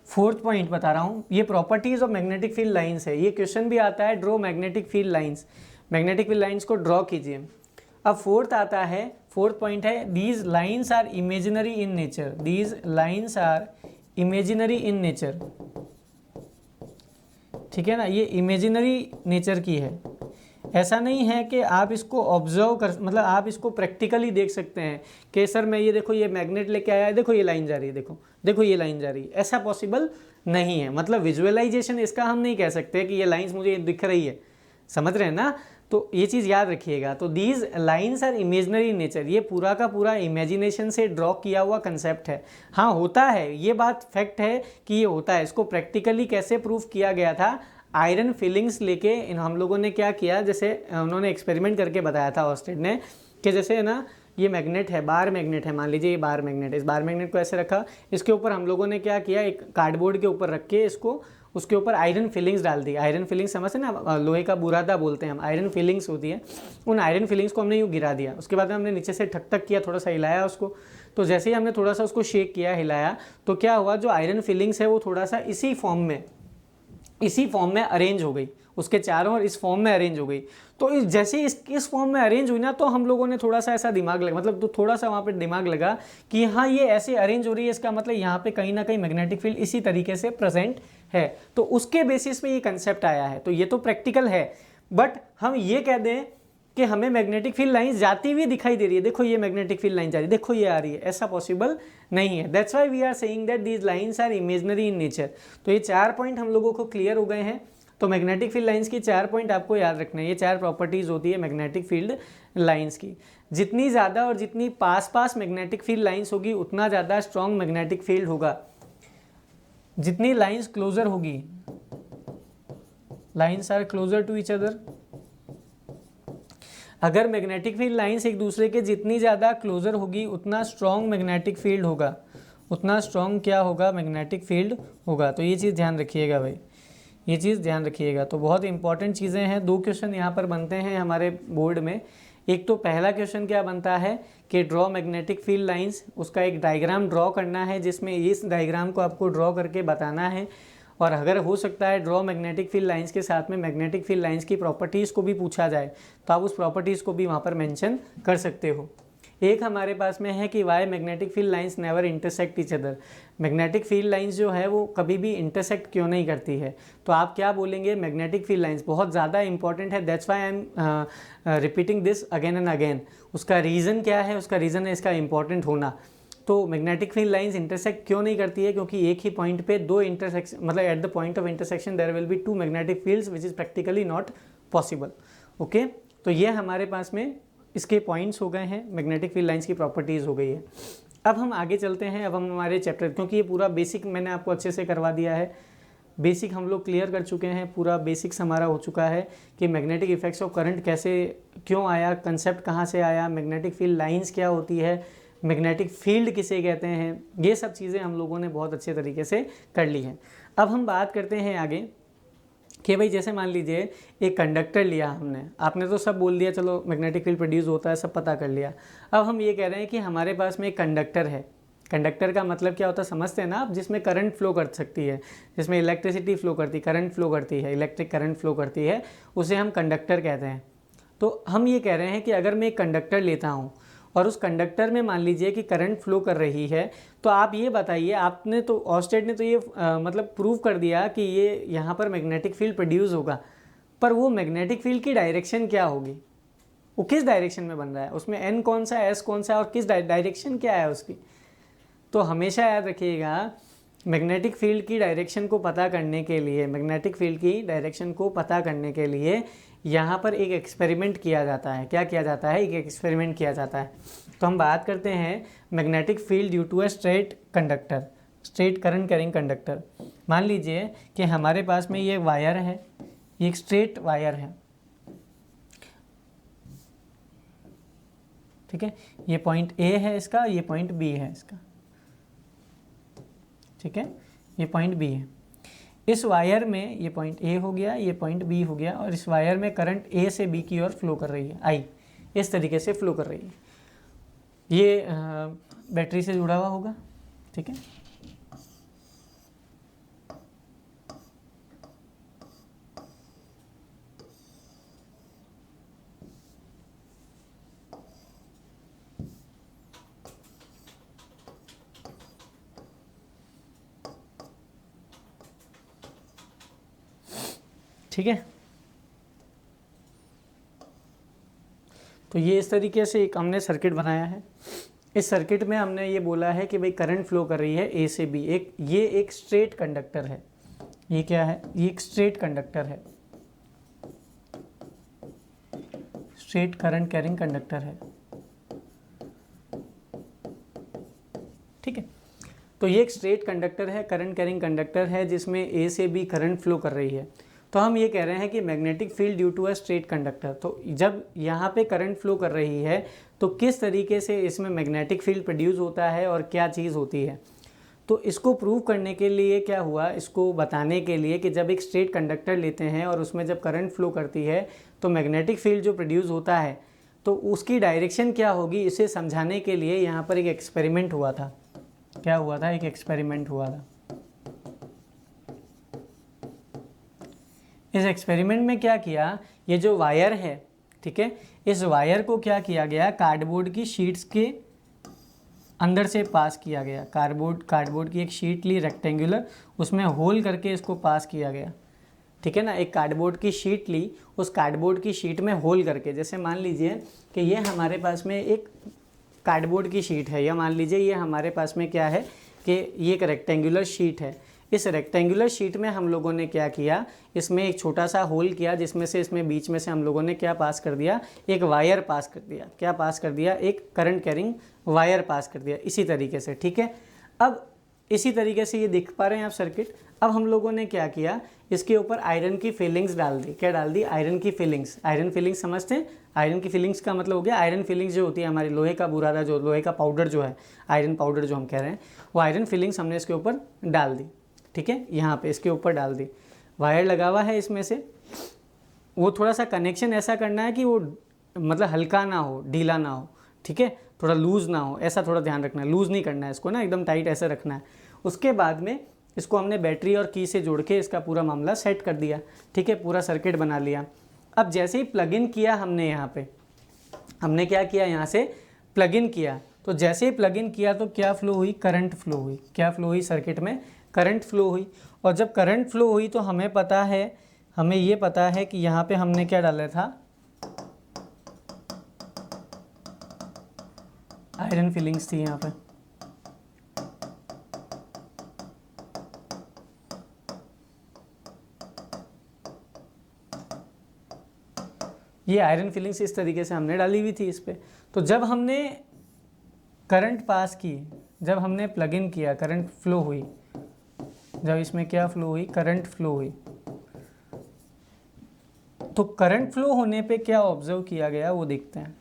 S1: फोर्थ पॉइंट बता रहा हूँ, ये properties of magnetic field lines है। ये क्वेश्चन भी आता है, draw magnetic field lines. Magnetic field lines को ड्रॉ कीजिए। अब फोर्थ आता है, फोर्थ पॉइंट है, these lines are imaginary in nature. These lines are imaginary in nature. ठीक है ना, ये इमेजिनरी नेचर की है। ऐसा नहीं है कि आप इसको ऑब्जर्व कर, मतलब आप इसको प्रैक्टिकली देख सकते हैं कि सर मैं ये देखो ये मैग्नेट लेके आया है, देखो ये लाइन जा रही है, देखो देखो ये लाइन जा रही है। ऐसा पॉसिबल नहीं है। मतलब विजुअलाइजेशन इसका हम नहीं कह सकते कि ये लाइंस मुझे दिख रही है, समझ रहे हैं ना। तो ये चीज़ याद रखिएगा। तो these lines are imaginary nature, ये पूरा का पूरा इमेजिनेशन से ड्रॉ किया हुआ कंसेप्ट है। हाँ होता है, ये बात फैक्ट है कि ये होता है। इसको प्रैक्टिकली कैसे प्रूफ किया गया था, आयरन फिलिंग्स लेके इन हम लोगों ने क्या किया, जैसे उन्होंने एक्सपेरिमेंट करके बताया था ऑस्टेड ने, कि जैसे है ना ये मैग्नेट है, बार मैग्नेट है, मान लीजिए ये बार मैग्नेट है। इस बार मैग्नेट को ऐसे रखा, इसके ऊपर हम लोगों ने क्या किया, एक कार्डबोर्ड के ऊपर रख के इसको उसके ऊपर आयरन फिलिंग्स डाल दी। आयरन फिलिंग्स समझते ना, लोहे का बुरादा बोलते हैं हम, आयरन फिलिंग्स होती है। उन आयरन फिलिंग्स को हमने यूँ गिरा दिया। उसके बाद हमने नीचे से ठक ठक किया, थोड़ा सा हिलाया उसको। तो जैसे ही हमने थोड़ा सा उसको शेक किया, हिलाया, तो क्या हुआ, जो आयरन फिलिंग्स है वो थोड़ा सा इसी फॉर्म में अरेंज हो गई, उसके चारों ओर इस फॉर्म में अरेंज हो गई। तो जैसे इस फॉर्म में अरेंज हुई ना, तो हम लोगों ने थोड़ा सा ऐसा दिमाग लगा, मतलब तो थोड़ा सा वहाँ पे दिमाग लगा कि हाँ ये ऐसे अरेंज हो रही है, इसका मतलब यहाँ पे कहीं ना कहीं मैग्नेटिक फील्ड इसी तरीके से प्रेजेंट है। तो उसके बेसिस पे ये कंसेप्ट आया है। तो ये तो प्रैक्टिकल है, बट हम ये कह दें कि हमें मैग्नेटिक फील्ड लाइंस जाती हुई दिखाई दे रही है, देखो ये मैग्नेटिक फील्ड लाइन जा रही है, देखो ये आ रही है, ऐसा पॉसिबल नहीं है। That's why we are saying that these lines are imaginary in nature. तो ये 4 पॉइंट हम लोगों को क्लियर हो गए हैं। तो मैग्नेटिक फील्ड लाइंस की 4 पॉइंट आपको याद रखना है। ये 4 प्रॉपर्टीज़ होती है मैग्नेटिक फील्ड लाइंस की। जितनी ज़्यादा और जितनी पास मैग्नेटिक फील्ड लाइंस होगी, उतना ज़्यादा स्ट्रॉन्ग मैग्नेटिक फील्ड होगा। जितनी लाइंस क्लोजर होगी, lines are closer to each other, अगर मैग्नेटिक फील्ड लाइंस एक दूसरे के जितनी ज़्यादा क्लोजर होगी, उतना स्ट्रॉन्ग मैग्नेटिक फील्ड होगा, उतना स्ट्रॉन्ग क्या होगा, मैग्नेटिक फील्ड होगा। तो ये चीज़ ध्यान रखिएगा भाई, ये चीज़ ध्यान रखिएगा। तो बहुत इंपॉर्टेंट चीज़ें हैं। 2 क्वेश्चन यहाँ पर बनते हैं हमारे बोर्ड में। एक तो पहला क्वेश्चन क्या बनता है कि ड्रॉ मैग्नेटिक फील्ड लाइंस, उसका एक डायग्राम ड्रॉ करना है, जिसमें इस डायग्राम को आपको ड्रॉ करके बताना है। और अगर हो सकता है ड्रॉ मैग्नेटिक फील्ड लाइंस के साथ में मैग्नेटिक फील्ड लाइंस की प्रॉपर्टीज़ को भी पूछा जाए, तो आप उस प्रॉपर्टीज़ को भी वहाँ पर मेंशन कर सकते हो। एक हमारे पास में है कि why magnetic field lines never intersect each other. Magnetic field lines जो है वो कभी भी इंटरसेक्ट क्यों नहीं करती है, तो आप क्या बोलेंगे, मैग्नेटिक फील्ड लाइंस बहुत ज़्यादा इंपॉर्टेंट है। That's why I am repeating this again and again. उसका रीज़न क्या है, उसका रीज़न है इसका इंपॉर्टेंट होना। तो मैग्नेटिक फील्ड लाइंस इंटरसेक्ट क्यों नहीं करती है, क्योंकि एक ही पॉइंट पे दो इंटरसेक्शन, मतलब at the point of intersection there will be 2 magnetic fields which is practically not possible. Okay, तो ये हमारे पास में इसके पॉइंट्स हो गए हैं, मैग्नेटिक फील्ड लाइंस की प्रॉपर्टीज़ हो गई है। अब हम आगे चलते हैं। अब हम हमारे चैप्टर, क्योंकि ये पूरा बेसिक मैंने आपको अच्छे से करवा दिया है, बेसिक हम लोग क्लियर कर चुके हैं, पूरा बेसिक्स हमारा हो चुका है कि मैग्नेटिक इफेक्ट्स ऑफ करंट कैसे, क्यों आया, कंसेप्ट कहाँ से आया, मैग्नेटिक फील्ड लाइंस क्या होती है, मैग्नेटिक फील्ड किसे कहते हैं, ये सब चीज़ें हम लोगों ने बहुत अच्छे तरीके से कर ली हैं। अब हम बात करते हैं आगे कि भाई जैसे मान लीजिए एक कंडक्टर लिया हमने, आपने तो सब बोल दिया, चलो मैग्नेटिक फील्ड प्रोड्यूस होता है सब पता कर लिया। अब हम ये कह रहे हैं कि हमारे पास में एक कंडक्टर है। कंडक्टर का मतलब क्या होता है समझते हैं ना आप, जिसमें करंट फ्लो कर सकती है, जिसमें इलेक्ट्रिसिटी फ्लो करती, करंट फ्लो करती है, इलेक्ट्रिक करंट फ्लो करती है, उसे हम कंडक्टर कहते हैं। तो हम ये कह रहे हैं कि अगर मैं एक कंडक्टर लेता हूँ और उस कंडक्टर में मान लीजिए कि करंट फ्लो कर रही है, तो आप ये बताइए, आपने तो ऑर्स्टेड ने तो ये मतलब प्रूव कर दिया कि ये यहाँ पर मैग्नेटिक फील्ड प्रोड्यूस होगा, पर वो मैग्नेटिक फील्ड की डायरेक्शन क्या होगी, वो किस डायरेक्शन में बन रहा है, उसमें एन कौन सा है, एस कौन सा है और किस डायरेक्शन क्या है उसकी। तो हमेशा याद रखिएगा, मैग्नेटिक फील्ड की डायरेक्शन को पता करने के लिए, मैग्नेटिक फील्ड की डायरेक्शन को पता करने के लिए यहाँ पर एक एक्सपेरिमेंट किया जाता है। क्या किया जाता है? एक एक्सपेरिमेंट किया जाता है। तो हम बात करते हैं magnetic field due to a straight conductor, straight current carrying conductor. मान लीजिए कि हमारे पास में ये वायर है, ये एक स्ट्रेट वायर है, ठीक है, ये पॉइंट ए है इसका, ये पॉइंट बी है इसका, ठीक है, ये पॉइंट बी है। इस वायर में ये पॉइंट ए हो गया, ये पॉइंट बी हो गया, और इस वायर में करंट ए से बी की ओर फ्लो कर रही है, आई इस तरीके से फ्लो कर रही है। ये बैटरी से जुड़ा हुआ होगा, ठीक है। ठीक है, तो ये इस तरीके से एक हमने सर्किट बनाया है। इस सर्किट में हमने ये बोला है कि भाई करंट फ्लो कर रही है ए से बी। ये एक स्ट्रेट कंडक्टर है। ये क्या है? ये एक स्ट्रेट कंडक्टर है, स्ट्रेट करंट कैरिंग कंडक्टर है, ठीक है। तो ये एक स्ट्रेट कंडक्टर है, करंट कैरिंग कंडक्टर है, जिसमें ए से बी करंट फ्लो कर रही है। तो हम ये कह रहे हैं कि magnetic field due to a straight conductor, तो जब यहाँ पे करंट फ्लो कर रही है तो किस तरीके से इसमें मैग्नेटिक फील्ड प्रोड्यूस होता है और क्या चीज़ होती है। तो इसको प्रूव करने के लिए क्या हुआ, इसको बताने के लिए कि जब एक स्ट्रेट कंडक्टर लेते हैं और उसमें जब करंट फ्लो करती है तो मैग्नेटिक फील्ड जो प्रोड्यूस होता है तो उसकी डायरेक्शन क्या होगी, इसे समझाने के लिए यहाँ पर एक एक्सपेरिमेंट हुआ था। क्या हुआ था? एक एक्सपेरिमेंट हुआ था। इस एक्सपेरिमेंट में क्या किया, ये जो वायर है, ठीक है, इस वायर को क्या किया गया, कार्डबोर्ड की शीट्स के अंदर से पास किया गया। कार्डबोर्ड की एक शीट ली रेक्टेंगुलर, उसमें होल करके इसको पास किया गया, ठीक है ना। एक कार्डबोर्ड की शीट ली, उस कार्डबोर्ड की शीट में होल करके, जैसे मान लीजिए कि ये हमारे पास में एक कार्डबोर्ड की शीट है, या मान लीजिए ये हमारे पास में क्या है कि ये एक रेक्टेंगुलर शीट है। इस रेक्टेंगुलर शीट में हम लोगों ने क्या किया, इसमें एक छोटा सा होल किया, जिसमें से इसमें बीच में से हम लोगों ने क्या पास कर दिया, एक वायर पास कर दिया। क्या पास कर दिया? एक करंट कैरिंग वायर पास कर दिया, इसी तरीके से, ठीक है। अब इसी तरीके से ये देख पा रहे हैं आप सर्किट। अब हम लोगों ने क्या किया, इसके ऊपर आयरन की फिलिंग्स डाल दी। क्या डाल दी? आयरन की फिलिंग्स। आयरन फिलिंग्स समझते हैं? आयरन की फिलिंग्स का मतलब हो गया, आयरन फिलिंग्स जो होती है हमारी लोहे का बुरादा, जो लोहे का पाउडर जो है, आयरन पाउडर जो हम कह रहे हैं, वो आयरन फिलिंग्स हमने इसके ऊपर डाल दी, ठीक है। यहाँ पे इसके ऊपर डाल दी, वायर लगा हुआ है इसमें से। वो थोड़ा सा कनेक्शन ऐसा करना है कि वो मतलब हल्का ना हो, ढीला ना हो, ठीक है, थोड़ा लूज़ ना हो, ऐसा थोड़ा ध्यान रखना है। लूज़ नहीं करना है इसको ना, एकदम टाइट ऐसे रखना है। उसके बाद में इसको हमने बैटरी और की से जोड़ के इसका पूरा मामला सेट कर दिया, ठीक है, पूरा सर्किट बना लिया। अब जैसे ही प्लग इन किया हमने यहाँ पे, हमने क्या किया, यहाँ से प्लग इन किया, तो जैसे ही प्लग इन किया तो क्या फ्लो हुई? करंट फ्लो हुई। क्या फ्लो हुई? सर्किट में करंट फ्लो हुई। और जब करंट फ्लो हुई तो हमें पता है, हमें ये पता है कि यहाँ पे हमने क्या डाला था, आयरन फिलिंग्स थी यहाँ पे। ये आयरन फिलिंग्स इस तरीके से हमने डाली हुई थी इस पे। तो जब हमने करंट पास की, जब हमने प्लग इन किया, करंट फ्लो हुई, जब इसमें क्या फ्लो हुई, करंट फ्लो हुई, तो करंट फ्लो होने पे क्या ऑब्जर्व किया गया वो देखते हैं।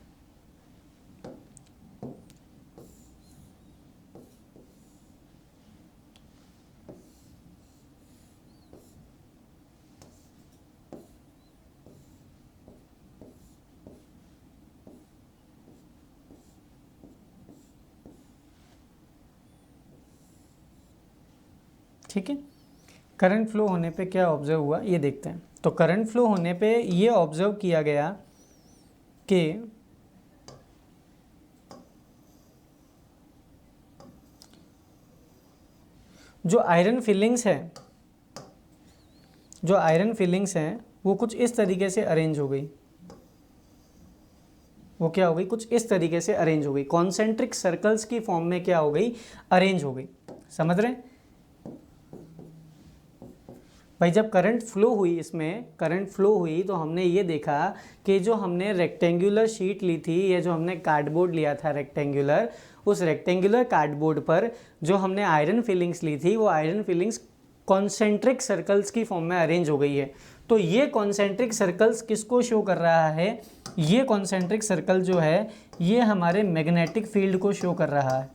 S1: ठीक है, करंट फ्लो होने पे क्या ऑब्जर्व हुआ ये देखते हैं। तो करंट फ्लो होने पे ये ऑब्जर्व किया गया कि जो आयरन फिलिंग्स हैं वो कुछ इस तरीके से अरेंज हो गई। वो क्या हो गई, कुछ इस तरीके से अरेंज हो गई, कॉन्सेंट्रिक सर्कल्स की फॉर्म में क्या हो गई, अरेंज हो गई। समझ रहे हैं भाई? जब करंट फ्लो हुई, इसमें करंट फ्लो हुई तो हमने ये देखा कि जो हमने रेक्टेंगुलर शीट ली थी, या जो हमने कार्डबोर्ड लिया था रेक्टेंगुलर, उस रेक्टेंगुलर कार्डबोर्ड पर जो हमने आयरन फिलिंग्स ली थी, वो आयरन फिलिंग्स कॉन्सेंट्रिक सर्कल्स की फॉर्म में अरेंज हो गई है। तो ये कॉन्सेंट्रिक सर्कल्स किसको शो कर रहा है? ये कॉन्सेंट्रिक सर्कल जो है ये हमारे मैग्नेटिक फील्ड को शो कर रहा है।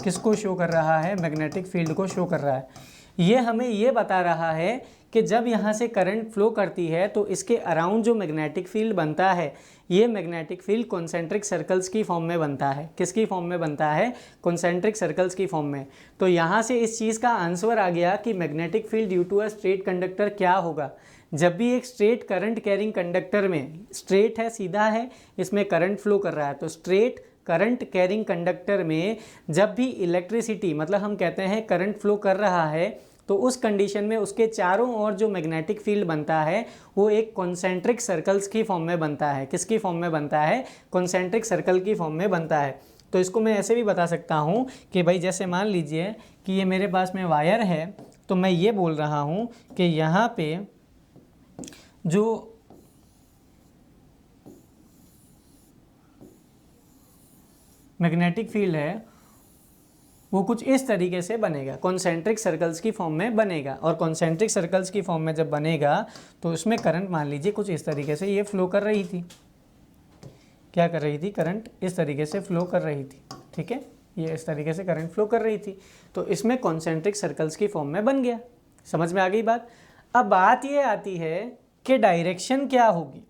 S1: किसको शो कर रहा है? मैग्नेटिक फील्ड को शो कर रहा है। ये हमें ये बता रहा है कि जब यहाँ से करंट फ्लो करती है तो इसके अराउंड जो मैग्नेटिक फील्ड बनता है, ये मैग्नेटिक फील्ड कॉन्सेंट्रिक सर्कल्स की फॉर्म में बनता है। किसकी फॉर्म में बनता है? कॉन्सेंट्रिक सर्कल्स की फॉर्म में। तो यहाँ से इस चीज़ का आंसर आ गया कि magnetic field due to a straight conductor क्या होगा। जब भी एक स्ट्रेट करंट कैरिंग कंडक्टर में, स्ट्रेट है, सीधा है, इसमें करंट फ्लो कर रहा है, तो स्ट्रेट करंट कैरिंग कंडक्टर में जब भी इलेक्ट्रिसिटी, मतलब हम कहते हैं करंट फ्लो कर रहा है, तो उस कंडीशन में उसके चारों ओर जो मैग्नेटिक फील्ड बनता है वो एक कॉन्सेंट्रिक सर्कल्स की फॉर्म में बनता है। किसकी फॉर्म में बनता है? कॉन्सेंट्रिक सर्कल की फॉर्म में बनता है। तो इसको मैं ऐसे भी बता सकता हूँ कि भाई जैसे मान लीजिए कि ये मेरे पास में वायर है, तो मैं ये बोल रहा हूँ कि यहाँ पे जो मैग्नेटिक फील्ड है वो कुछ इस तरीके से बनेगा, कॉन्सेंट्रिक सर्कल्स की फॉर्म में बनेगा। और कॉन्सेंट्रिक सर्कल्स की फॉर्म में जब बनेगा तो उसमें करंट मान लीजिए कुछ इस तरीके से ये फ्लो कर रही थी। क्या कर रही थी? करंट इस तरीके से फ्लो कर रही थी। ठीक है, ये इस तरीके से करंट फ्लो कर रही थी, तो इसमें कॉन्सेंट्रिक सर्कल्स की फॉर्म में बन गया। समझ में आ गई बात? अब बात ये आती है कि डायरेक्शन क्या होगी,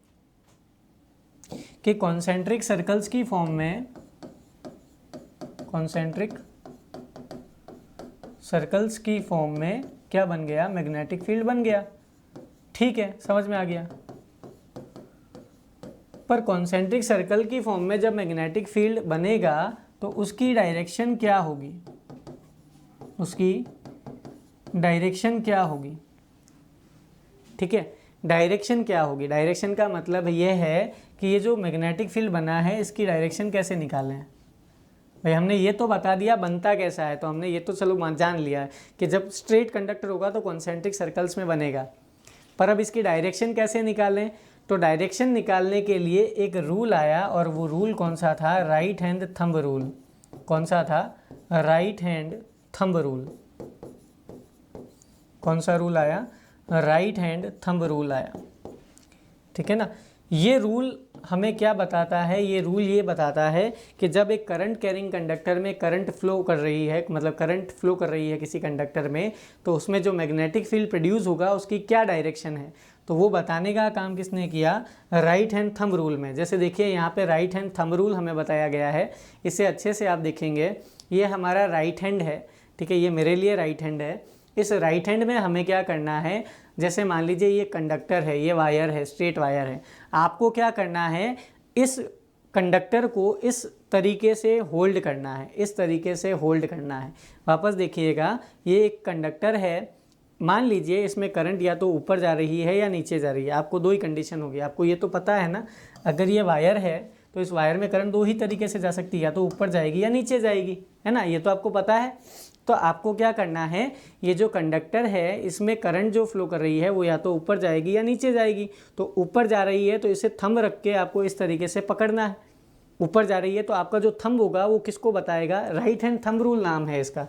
S1: कि कॉन्सेंट्रिक सर्कल्स की फॉर्म में, कॉन्सेंट्रिक सर्कल्स की फॉर्म में क्या बन गया? मैग्नेटिक फील्ड बन गया। ठीक है, समझ में आ गया। पर कॉन्सेंट्रिक सर्कल की फॉर्म में जब मैग्नेटिक फील्ड बनेगा तो उसकी डायरेक्शन क्या होगी? उसकी डायरेक्शन क्या होगी? ठीक है, डायरेक्शन क्या होगी? डायरेक्शन का मतलब ये है कि ये जो मैग्नेटिक फील्ड बना है इसकी डायरेक्शन कैसे निकालें। भाई हमने ये तो बता दिया बनता कैसा है, तो हमने ये तो चलो जान लिया कि जब स्ट्रेट कंडक्टर होगा तो कॉन्सेंट्रिक सर्कल्स में बनेगा। पर अब इसकी डायरेक्शन कैसे निकालें? तो डायरेक्शन निकालने के लिए एक रूल आया, और वो रूल कौन सा था? Right hand thumb rule. कौन सा था? Right hand thumb rule. कौन सा रूल आया? राइट हैंड थंब रूल आया। ठीक है ना। ये रूल हमें क्या बताता है? ये रूल ये बताता है कि जब एक करंट कैरिंग कंडक्टर में करंट फ्लो कर रही है, मतलब करंट फ्लो कर रही है किसी कंडक्टर में, तो उसमें जो मैग्नेटिक फील्ड प्रोड्यूस होगा उसकी क्या डायरेक्शन है, तो वो बताने का काम किसने किया? राइट हैंड थंब रूल में। जैसे देखिए यहाँ पे राइट हैंड थंब रूल हमें बताया गया है, इसे अच्छे से आप देखेंगे, ये हमारा राइट हैंड है। ठीक है, ये मेरे लिए राइट हैंड है। इस राइट हैंड में हमें क्या करना है? जैसे मान लीजिए ये कंडक्टर है, ये वायर है, स्ट्रेट वायर है, आपको क्या करना है? इस कंडक्टर को इस तरीके से होल्ड करना है, इस तरीके से होल्ड करना है। वापस देखिएगा, ये एक कंडक्टर है, मान लीजिए इसमें करंट या तो ऊपर जा रही है या नीचे जा रही है। आपको दो ही कंडीशन होगी, आपको ये तो पता है ना, अगर ये वायर है तो इस वायर में करंट दो ही तरीके से जा सकती है, या तो ऊपर जाएगी या नीचे जाएगी, है ना, ये तो आपको पता है। तो आपको क्या करना है? ये जो कंडक्टर है इसमें करंट जो फ्लो कर रही है वो या तो ऊपर जाएगी या नीचे जाएगी। तो ऊपर जा रही है तो इसे थंब रख के आपको इस तरीके से पकड़ना है। ऊपर जा रही है तो आपका जो थंब होगा वो किसको बताएगा? राइट हैंड थंब रूल नाम है इसका।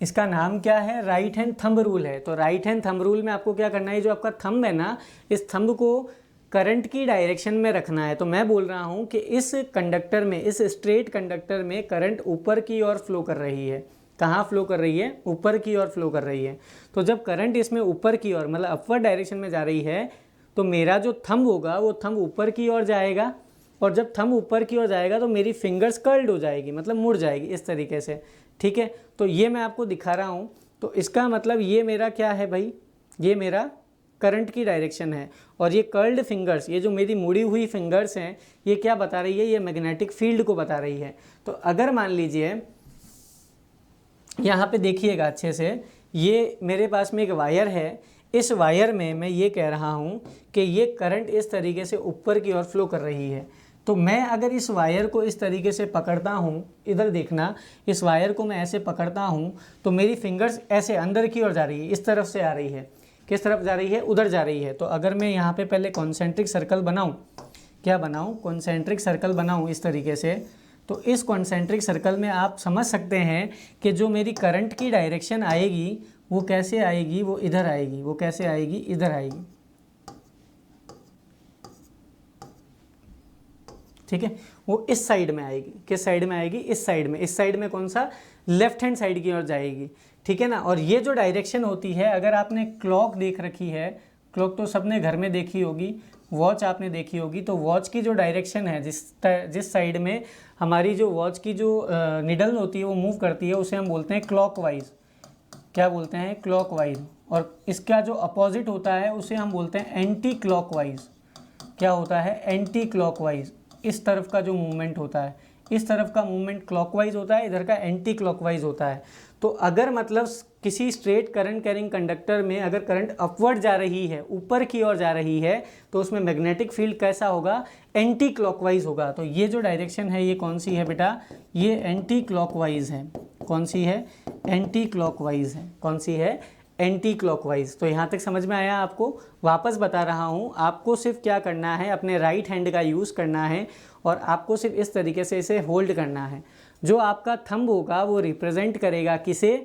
S1: इसका नाम क्या है? राइट हैंड थंब रूल है। तो राइट हैंड थंब रूल में आपको क्या करना है? जो आपका थंब है ना, इस थंब को करंट की डायरेक्शन में रखना है। तो मैं बोल रहा हूँ कि इस कंडक्टर में, इस स्ट्रेट कंडक्टर में करंट ऊपर की ओर फ्लो कर रही है। कहाँ फ्लो कर रही है? ऊपर की ओर फ्लो कर रही है। तो जब करंट इसमें ऊपर की ओर, मतलब अपवर्ड डायरेक्शन में जा रही है, तो मेरा जो थंब होगा वो थंब ऊपर की ओर जाएगा, और जब थंब ऊपर की ओर जाएगा तो मेरी फिंगर्स कर्ल्ड हो जाएगी, मतलब मुड़ जाएगी इस तरीके से। ठीक है, तो ये मैं आपको दिखा रहा हूँ। तो इसका मतलब ये मेरा क्या है भाई? ये मेरा करंट की डायरेक्शन है, और ये कर्ल्ड फिंगर्स, ये जो मेरी मुड़ी हुई फिंगर्स हैं, ये क्या बता रही है? ये मैग्नेटिक फील्ड को बता रही है। तो अगर मान लीजिए यहाँ पे देखिएगा अच्छे से, ये मेरे पास में एक वायर है, इस वायर में मैं ये कह रहा हूँ कि ये करंट इस तरीके से ऊपर की ओर फ्लो कर रही है। तो मैं अगर इस वायर को इस तरीके से पकड़ता हूँ, इधर देखना, इस वायर को मैं ऐसे पकड़ता हूँ तो मेरी फिंगर्स ऐसे अंदर की ओर जा रही है, इस तरफ से आ रही है। किस तरफ जा रही है? उधर जा रही है। तो अगर मैं यहाँ पे पहले कॉन्सेंट्रिक सर्कल बनाऊँ, क्या बनाऊँ? कॉन्सेंट्रिक सर्कल बनाऊँ इस तरीके से, तो इस कॉन्सेंट्रिक सर्कल में आप समझ सकते हैं कि जो मेरी करंट की डायरेक्शन आएगी वो कैसे आएगी? वो इधर आएगी। वो कैसे आएगी? इधर आएगी। ठीक है, वो इस साइड में आएगी। किस साइड में आएगी? इस साइड में। इस साइड में कौन सा? लेफ्ट हैंड साइड की ओर जाएगी। ठीक है ना। और ये जो डायरेक्शन होती है, अगर आपने क्लॉक देख रखी है, क्लॉक तो सबने घर में देखी होगी, वॉच आपने देखी होगी, तो वॉच की जो डायरेक्शन है, जिस साइड में हमारी जो वॉच की जो निडल होती है वो मूव करती है, उसे हम बोलते हैं क्लॉकवाइज। क्या बोलते हैं? क्लॉकवाइज। और इसका जो अपोजिट होता है उसे हम बोलते हैं एंटी क्लॉकवाइज। क्या होता है? Anti clockwise. इस तरफ का जो मूवमेंट होता है, इस तरफ का मूवमेंट क्लॉकवाइज होता है, इधर का एंटी क्लॉकवाइज होता है। तो अगर मतलब किसी स्ट्रेट करंट कैरिंग कंडक्टर में अगर करंट अपवर्ड जा रही है, ऊपर की ओर जा रही है, तो उसमें मैग्नेटिक फील्ड कैसा होगा? एंटी क्लॉकवाइज होगा। तो ये जो डायरेक्शन है ये कौन सी है बेटा? ये एंटी क्लॉकवाइज है। कौन सी है? एंटी क्लॉकवाइज है। कौन सी है? Anti clockwise. तो यहाँ तक समझ में आया आपको? वापस बता रहा हूँ, आपको सिर्फ क्या करना है, अपने राइट हैंड का यूज़ करना है और आपको सिर्फ इस तरीके से इसे होल्ड करना है। जो आपका थंब होगा वो रिप्रेजेंट करेगा किसे?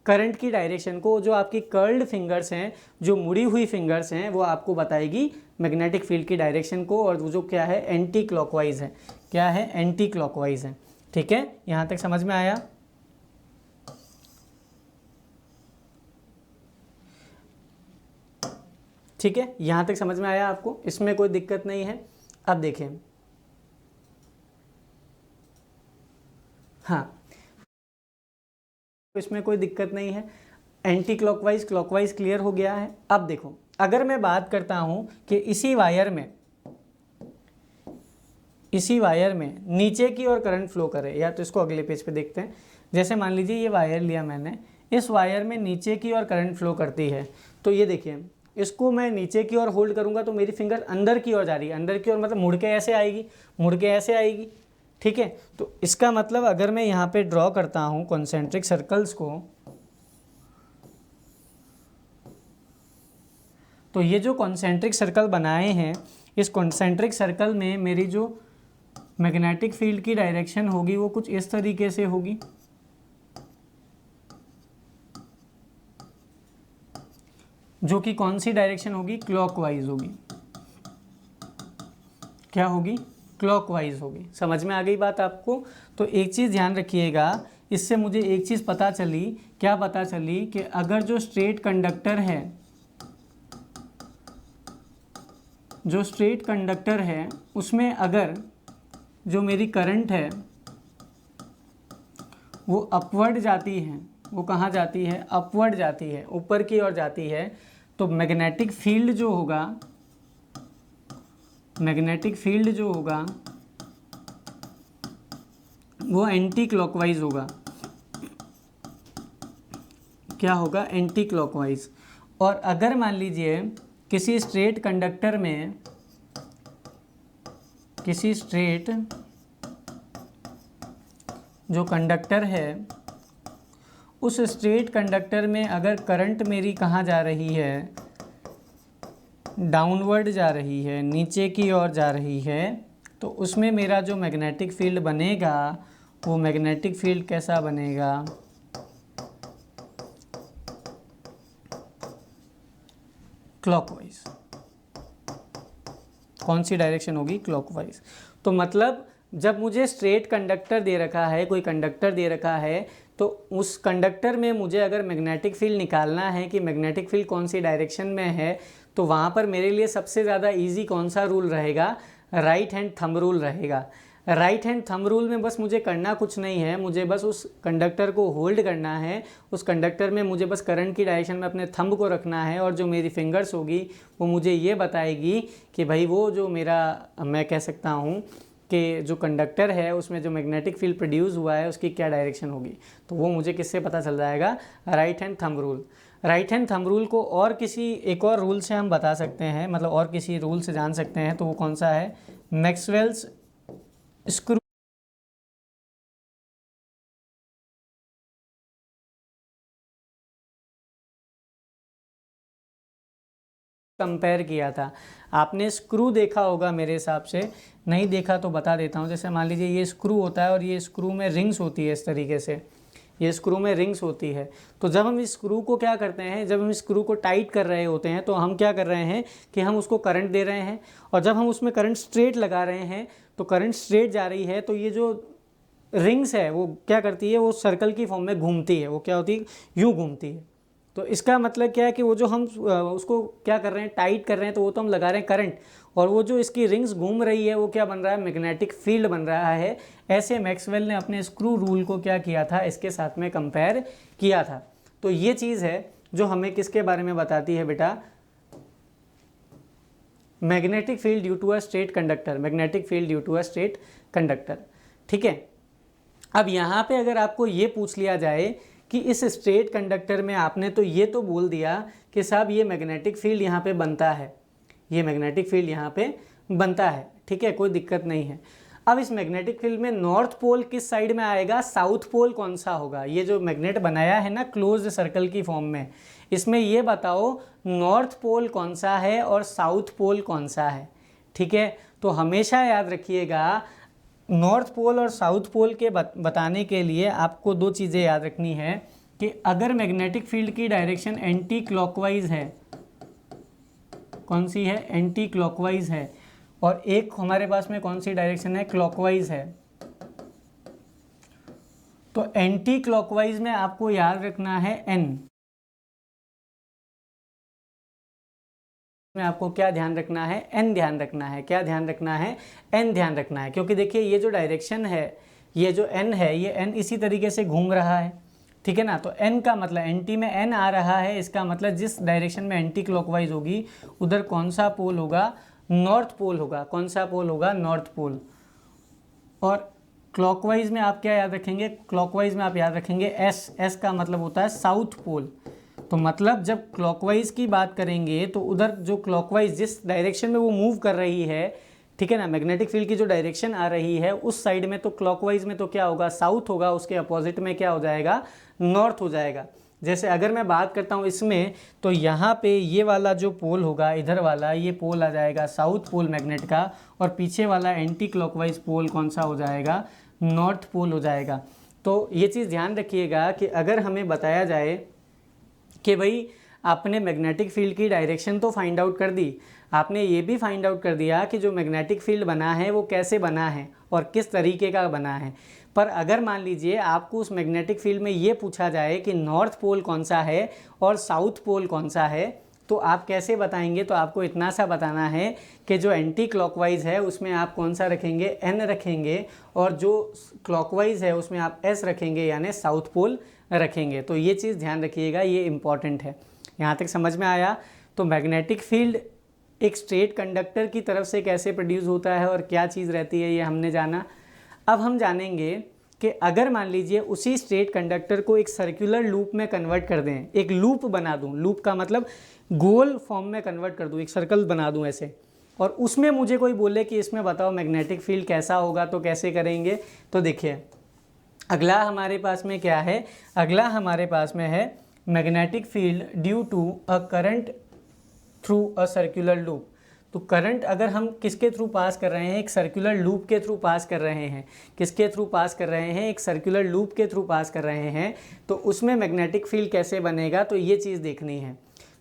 S1: करंट की डायरेक्शन को। जो आपकी कर्ल्ड फिंगर्स हैं, जो मुड़ी हुई फिंगर्स हैं, वो आपको बताएगी मैग्नेटिक फील्ड की डायरेक्शन को, और वो जो क्या है? एंटी क्लॉकवाइज है। क्या है? एंटी क्लॉकवाइज है। ठीक है, यहाँ तक समझ में आया? ठीक है, यहाँ तक समझ में आया आपको? इसमें कोई दिक्कत नहीं है। अब देखें, हाँ, इसमें कोई दिक्कत नहीं है। एंटी क्लॉकवाइज, क्लॉकवाइज क्लियर हो गया है। अब देखो, अगर मैं बात करता हूँ कि इसी वायर में नीचे की ओर करंट फ्लो करे, या तो इसको अगले पेज पे देखते हैं। जैसे मान लीजिए ये वायर लिया मैंने, इस वायर में नीचे की ओर करंट फ्लो करती है। तो ये देखिए, इसको मैं नीचे की ओर होल्ड करूंगा तो मेरी फिंगर अंदर की ओर जा रही है। अंदर की ओर मतलब मुड़ के ऐसे आएगी, मुड़ के ऐसे आएगी। ठीक है, तो इसका मतलब अगर मैं यहाँ पे ड्रॉ करता हूँ कॉन्सेंट्रिक सर्कल्स को, तो ये जो कॉन्सेंट्रिक सर्कल बनाए हैं, इस कॉन्सेंट्रिक सर्कल में मेरी जो मैग्नेटिक फील्ड की डायरेक्शन होगी वो कुछ इस तरीके से होगी। जो कि कौन सी डायरेक्शन होगी? क्लॉकवाइज होगी। क्या होगी? क्लॉकवाइज होगी। समझ में आ गई बात आपको? तो एक चीज़ ध्यान रखिएगा, इससे मुझे एक चीज़ पता चली। क्या पता चली? कि अगर जो स्ट्रेट कंडक्टर है, जो स्ट्रेट कंडक्टर है उसमें अगर जो मेरी करंट है वो अपवर्ड जाती है, वो कहाँ जाती है? अपवर्ड जाती है, ऊपर की ओर जाती है, तो मैग्नेटिक फील्ड जो होगा, मैग्नेटिक फील्ड जो होगा वो एंटी क्लॉकवाइज होगा। क्या होगा? Anti clockwise. और अगर मान लीजिए किसी स्ट्रेट कंडक्टर में, किसी स्ट्रेट जो कंडक्टर है, उस स्ट्रेट कंडक्टर में अगर करंट मेरी कहाँ जा रही है? डाउनवर्ड जा रही है, नीचे की ओर जा रही है, तो उसमें मेरा जो मैग्नेटिक फील्ड बनेगा वो मैग्नेटिक फील्ड कैसा बनेगा? क्लॉकवाइज। कौन सी डायरेक्शन होगी? क्लॉकवाइज। तो मतलब जब मुझे स्ट्रेट कंडक्टर दे रखा है, कोई कंडक्टर दे रखा है, तो उस कंडक्टर में मुझे अगर मैग्नेटिक फील्ड निकालना है कि मैग्नेटिक फील्ड कौन सी डायरेक्शन में है, तो वहाँ पर मेरे लिए सबसे ज़्यादा इजी कौन सा रूल रहेगा? राइट हैंड थंब रूल रहेगा। राइट हैंड थंब रूल में बस मुझे करना कुछ नहीं है, मुझे बस उस कंडक्टर को होल्ड करना है। उस कंडक्टर में मुझे बस करंट की डायरेक्शन में अपने थंब को रखना है, और जो मेरी फिंगर्स होगी वो मुझे ये बताएगी कि भाई वो जो मेरा, मैं कह सकता हूँ के जो कंडक्टर है उसमें जो मैग्नेटिक फील्ड प्रोड्यूस हुआ है उसकी क्या डायरेक्शन होगी, तो वो मुझे किससे पता चल जाएगा, right hand thumb rule. Right hand thumb rule को और किसी एक और रूल से हम बता सकते हैं, मतलब और किसी रूल से जान सकते हैं, तो वो कौन सा है, मैक्सवेल्स स्क्रू कंपेयर किया था। आपने स्क्रू देखा होगा मेरे हिसाब से, नहीं देखा तो बता देता हूँ। जैसे मान लीजिए ये स्क्रू होता है और ये स्क्रू में रिंग्स होती है, इस तरीके से ये स्क्रू में रिंग्स होती है। तो जब हम इस स्क्रू को क्या करते हैं, जब हम इस स्क्रू को टाइट कर रहे होते हैं तो हम क्या कर रहे हैं कि हम उसको करंट दे रहे हैं, और जब हम उसमें करंट स्ट्रेट लगा रहे हैं तो करंट स्ट्रेट जा रही है, तो ये जो रिंग्स है वो क्या करती है, वो सर्कल की फॉर्म में घूमती है, वो क्या होती है, यूँ घूमती है। तो इसका मतलब क्या है कि वो जो हम उसको क्या कर रहे हैं, टाइट कर रहे हैं, तो वो तो हम लगा रहे हैं करंट, और वो जो इसकी रिंग्स घूम रही है वो क्या बन रहा है, मैग्नेटिक फील्ड बन रहा है। ऐसे मैक्सवेल ने अपने स्क्रू रूल को क्या किया था, इसके साथ में कंपेयर किया था। तो ये चीज़ है जो हमें किसके बारे में बताती है बेटा, magnetic field due to a straight conductor, magnetic field due to a straight conductor. ठीक है, अब यहाँ पे अगर आपको ये पूछ लिया जाए कि इस स्ट्रेट कंडक्टर में आपने तो ये तो बोल दिया कि साहब ये मैग्नेटिक फील्ड यहाँ पे बनता है, ये मैग्नेटिक फील्ड यहाँ पे बनता है, ठीक है, कोई दिक्कत नहीं है। अब इस मैग्नेटिक फील्ड में नॉर्थ पोल किस साइड में आएगा, साउथ पोल कौन सा होगा, ये जो मैग्नेट बनाया है ना क्लोज्ड सर्कल की फॉर्म में, इसमें ये बताओ नॉर्थ पोल कौन सा है और साउथ पोल कौन सा है। ठीक है, तो हमेशा याद रखिएगा नॉर्थ पोल और साउथ पोल के बताने के लिए आपको दो चीज़ें याद रखनी है कि अगर मैग्नेटिक फील्ड की डायरेक्शन एंटी क्लॉकवाइज है, कौन सी है, एंटी क्लॉकवाइज है, और एक हमारे पास में कौन सी डायरेक्शन है, क्लॉकवाइज है, तो एंटी क्लॉकवाइज में आपको याद रखना है एन, में आपको क्या ध्यान रखना है, एन ध्यान रखना है, क्या ध्यान रखना है, एन ध्यान रखना है। क्योंकि देखिए ये जो डायरेक्शन है, ये जो एन है, ये एन इसी तरीके से घूम रहा है, ठीक है ना, तो एन का मतलब एंटी में एन आ रहा है, इसका मतलब जिस डायरेक्शन में एंटी क्लॉकवाइज होगी उधर कौन सा पोल होगा, नॉर्थ पोल होगा। कौन सा पोल होगा, नॉर्थ पोल। और क्लॉकवाइज में आप क्या याद रखेंगे, क्लॉकवाइज में आप याद रखेंगे एस, एस का मतलब होता है साउथ पोल। तो मतलब जब क्लॉकवाइज की बात करेंगे तो उधर जो क्लॉकवाइज जिस डायरेक्शन में वो मूव कर रही है, ठीक है ना, मैग्नेटिक फील्ड की जो डायरेक्शन आ रही है उस साइड में तो क्लॉकवाइज में तो क्या होगा, साउथ होगा, उसके अपोजिट में क्या हो जाएगा, नॉर्थ हो जाएगा। जैसे अगर मैं बात करता हूँ इसमें, तो यहाँ पे ये वाला जो पोल होगा, इधर वाला ये पोल आ जाएगा साउथ पोल मैग्नेट का, और पीछे वाला एंटी क्लॉकवाइज पोल कौन सा हो जाएगा, नॉर्थ पोल हो जाएगा। तो ये चीज़ ध्यान रखिएगा कि अगर हमें बताया जाए कि भाई आपने मैग्नेटिक फील्ड की डायरेक्शन तो फाइंड आउट कर दी, आपने ये भी फाइंड आउट कर दिया कि जो मैग्नेटिक फील्ड बना है वो कैसे बना है और किस तरीके का बना है, पर अगर मान लीजिए आपको उस मैग्नेटिक फील्ड में ये पूछा जाए कि नॉर्थ पोल कौन सा है और साउथ पोल कौन सा है, तो आप कैसे बताएंगे, तो आपको इतना सा बताना है कि जो एंटी क्लॉकवाइज है उसमें आप कौन सा रखेंगे, एन रखेंगे, और जो क्लॉकवाइज है उसमें आप एस रखेंगे, यानी साउथ पोल रखेंगे। तो ये चीज़ ध्यान रखिएगा, ये इम्पॉर्टेंट है। यहाँ तक समझ में आया। तो मैग्नेटिक फील्ड एक स्ट्रेट कंडक्टर की तरफ से कैसे प्रोड्यूस होता है और क्या चीज़ रहती है, ये हमने जाना। अब हम जानेंगे कि अगर मान लीजिए उसी स्ट्रेट कंडक्टर को एक सर्कुलर लूप में कन्वर्ट कर दें, एक लूप बना दूं, लूप का मतलब गोल फॉर्म में कन्वर्ट कर दूं, एक सर्कल बना दूं ऐसे, और उसमें मुझे कोई बोले कि इसमें बताओ मैग्नेटिक फील्ड कैसा होगा, तो कैसे करेंगे। तो देखिए अगला हमारे पास में क्या है, अगला हमारे पास में है magnetic field due to a current through a circular loop. तो करंट अगर हम किसके थ्रू पास कर रहे हैं, एक सर्कुलर लूप के थ्रू पास कर रहे हैं, किसके थ्रू पास कर रहे हैं, एक सर्कुलर लूप के थ्रू पास कर रहे हैं, तो उसमें मैग्नेटिक फील्ड कैसे बनेगा, तो ये चीज़ देखनी है।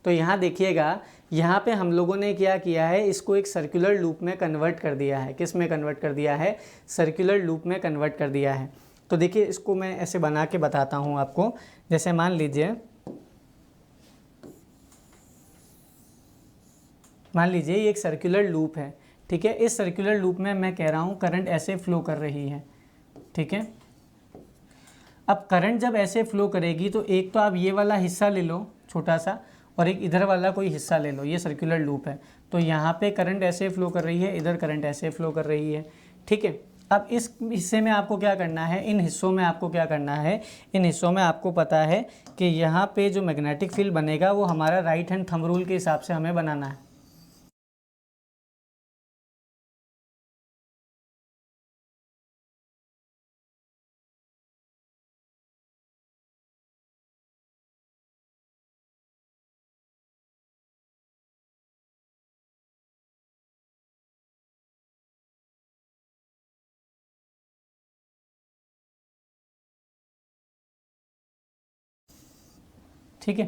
S1: तो यहाँ देखिएगा, यहाँ पे हम लोगों ने क्या किया है, इसको एक सर्कुलर लूप में कन्वर्ट कर दिया है। किस में कन्वर्ट कर दिया है, सर्कुलर लूप में कन्वर्ट कर दिया है। तो देखिए इसको मैं ऐसे बना के बताता हूँ आपको। जैसे मान लीजिए ये एक सर्कुलर लूप है, ठीक है, इस सर्कुलर लूप में मैं कह रहा हूँ करंट ऐसे फ्लो कर रही है, ठीक है। अब करंट जब ऐसे फ्लो करेगी तो एक तो आप ये वाला हिस्सा ले लो छोटा सा, और एक इधर वाला कोई हिस्सा ले लो, ये सर्कुलर लूप है। तो यहाँ पे करंट ऐसे फ्लो कर रही है, इधर करंट ऐसे फ्लो कर रही है, ठीक है। अब इस हिस्से में आपको क्या करना है, इन हिस्सों में आपको क्या करना है, इन हिस्सों में आपको पता है कि यहाँ पे जो मैग्नेटिक फील्ड बनेगा वो हमारा राइट हैंड थंब रूल के हिसाब से हमें बनाना है। ठीक है,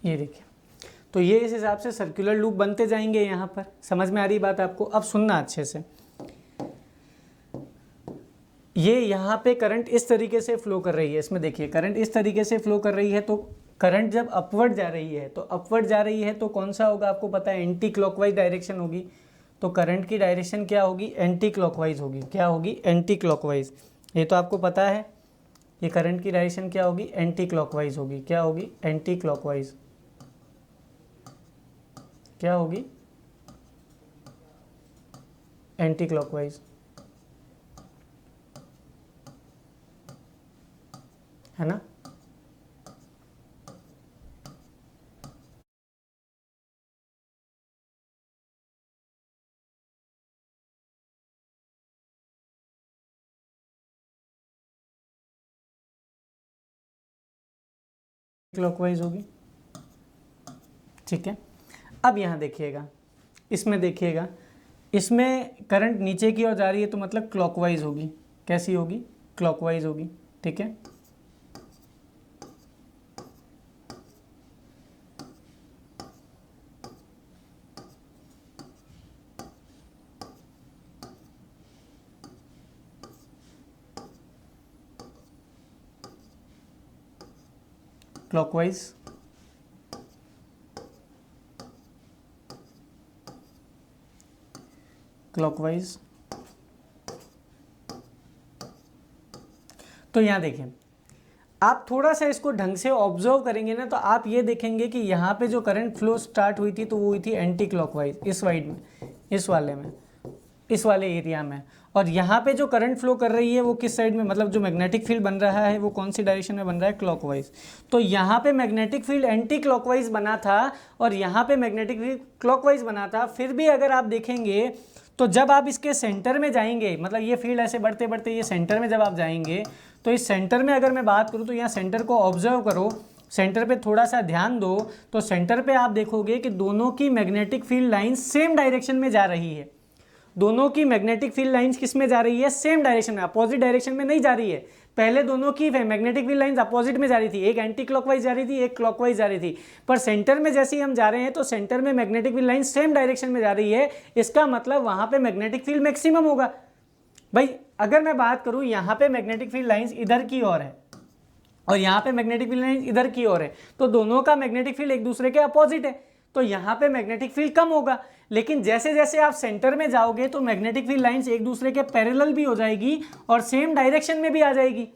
S1: ये देखिए, तो ये इस हिसाब से सर्कुलर लूप बनते जाएंगे। यहाँ पर समझ में आ रही बात आपको? अब सुनना अच्छे से, ये यहाँ पे करंट इस तरीके से फ्लो कर रही है, इसमें देखिए करंट इस तरीके से फ्लो कर रही है, तो करंट जब अपवर्ड जा रही है तो अपवर्ड जा रही है तो कौन सा होगा आपको पता है, एंटी क्लॉकवाइज डायरेक्शन होगी। तो करंट की डायरेक्शन क्या होगी, एंटी क्लॉकवाइज होगी। क्या होगी, एंटी क्लॉकवाइज। ये तो आपको पता है, ये करंट की डायरेक्शन क्या होगी, एंटी क्लॉकवाइज होगी। क्या होगी, एंटी क्लॉकवाइज। क्या होगी, एंटी क्लॉकवाइज, है ना। क्लॉकवाइज होगी, ठीक है। अब यहाँ देखिएगा, इसमें देखिएगा, इसमें करंट नीचे की ओर जा रही है तो मतलब क्लॉकवाइज होगी। कैसी होगी, क्लॉकवाइज होगी, ठीक है। Clockwise, clockwise. तो यहाँ देखिए, आप थोड़ा सा इसको ढंग से ऑब्जर्व करेंगे ना तो आप ये देखेंगे कि यहाँ पे जो करंट फ्लो स्टार्ट हुई थी तो वो हुई थी एंटी क्लॉकवाइज, इस साइड में, इस वाले में, इस वाले एरिया में। और यहाँ पे जो करंट फ्लो कर रही है वो किस साइड में, मतलब जो मैग्नेटिक फील्ड बन रहा है वो कौन सी डायरेक्शन में बन रहा है, क्लॉकवाइज। तो यहाँ पे मैग्नेटिक फील्ड एंटी क्लॉकवाइज बना था और यहाँ पे मैग्नेटिक फील्ड क्लॉकवाइज बना था। फिर भी अगर आप देखेंगे तो जब आप इसके सेंटर में जाएंगे, मतलब ये फील्ड ऐसे बढ़ते बढ़ते ये सेंटर में जब आप जाएंगे तो इस सेंटर में अगर मैं बात करूँ तो यहाँ सेंटर को ऑब्जर्व करो, सेंटर पे थोड़ा सा ध्यान दो, तो सेंटर पे आप देखोगे कि दोनों की magnetic field lines same direction में जा रही है। दोनों की मैग्नेटिक फील्ड लाइंस किस में जा रही है, सेम डायरेक्शन में, अपोजिट डायरेक्शन में नहीं जा रही है। पहले दोनों की मैग्नेटिक फील्ड लाइंस अपोजिट में जा रही थी, एक एंटी क्लॉकवाइज जा रही थी, एक क्लॉकवाइज जा रही थी। पर सेंटर में जैसे ही हम जा रहे हैं तो सेंटर में magnetic field lines same direction में जा रही है। इसका मतलब वहां पे मैग्नेटिक फील्ड मैक्सिमम होगा। भाई अगर मैं बात करूं यहाँ पे मैग्नेटिक फील्ड लाइंस इधर की ओर है और यहाँ पे मैग्नेटिक फील्ड लाइंस इधर की ओर है, तो दोनों का मैग्नेटिक फील्ड एक दूसरे के अपोजिट है, तो यहाँ पे मैग्नेटिक फील्ड कम होगा। लेकिन जैसे जैसे आप सेंटर में जाओगे तो मैग्नेटिक फील्ड लाइंस एक दूसरे के पैरेलल भी हो जाएगी और सेम डायरेक्शन में भी आ जाएगी।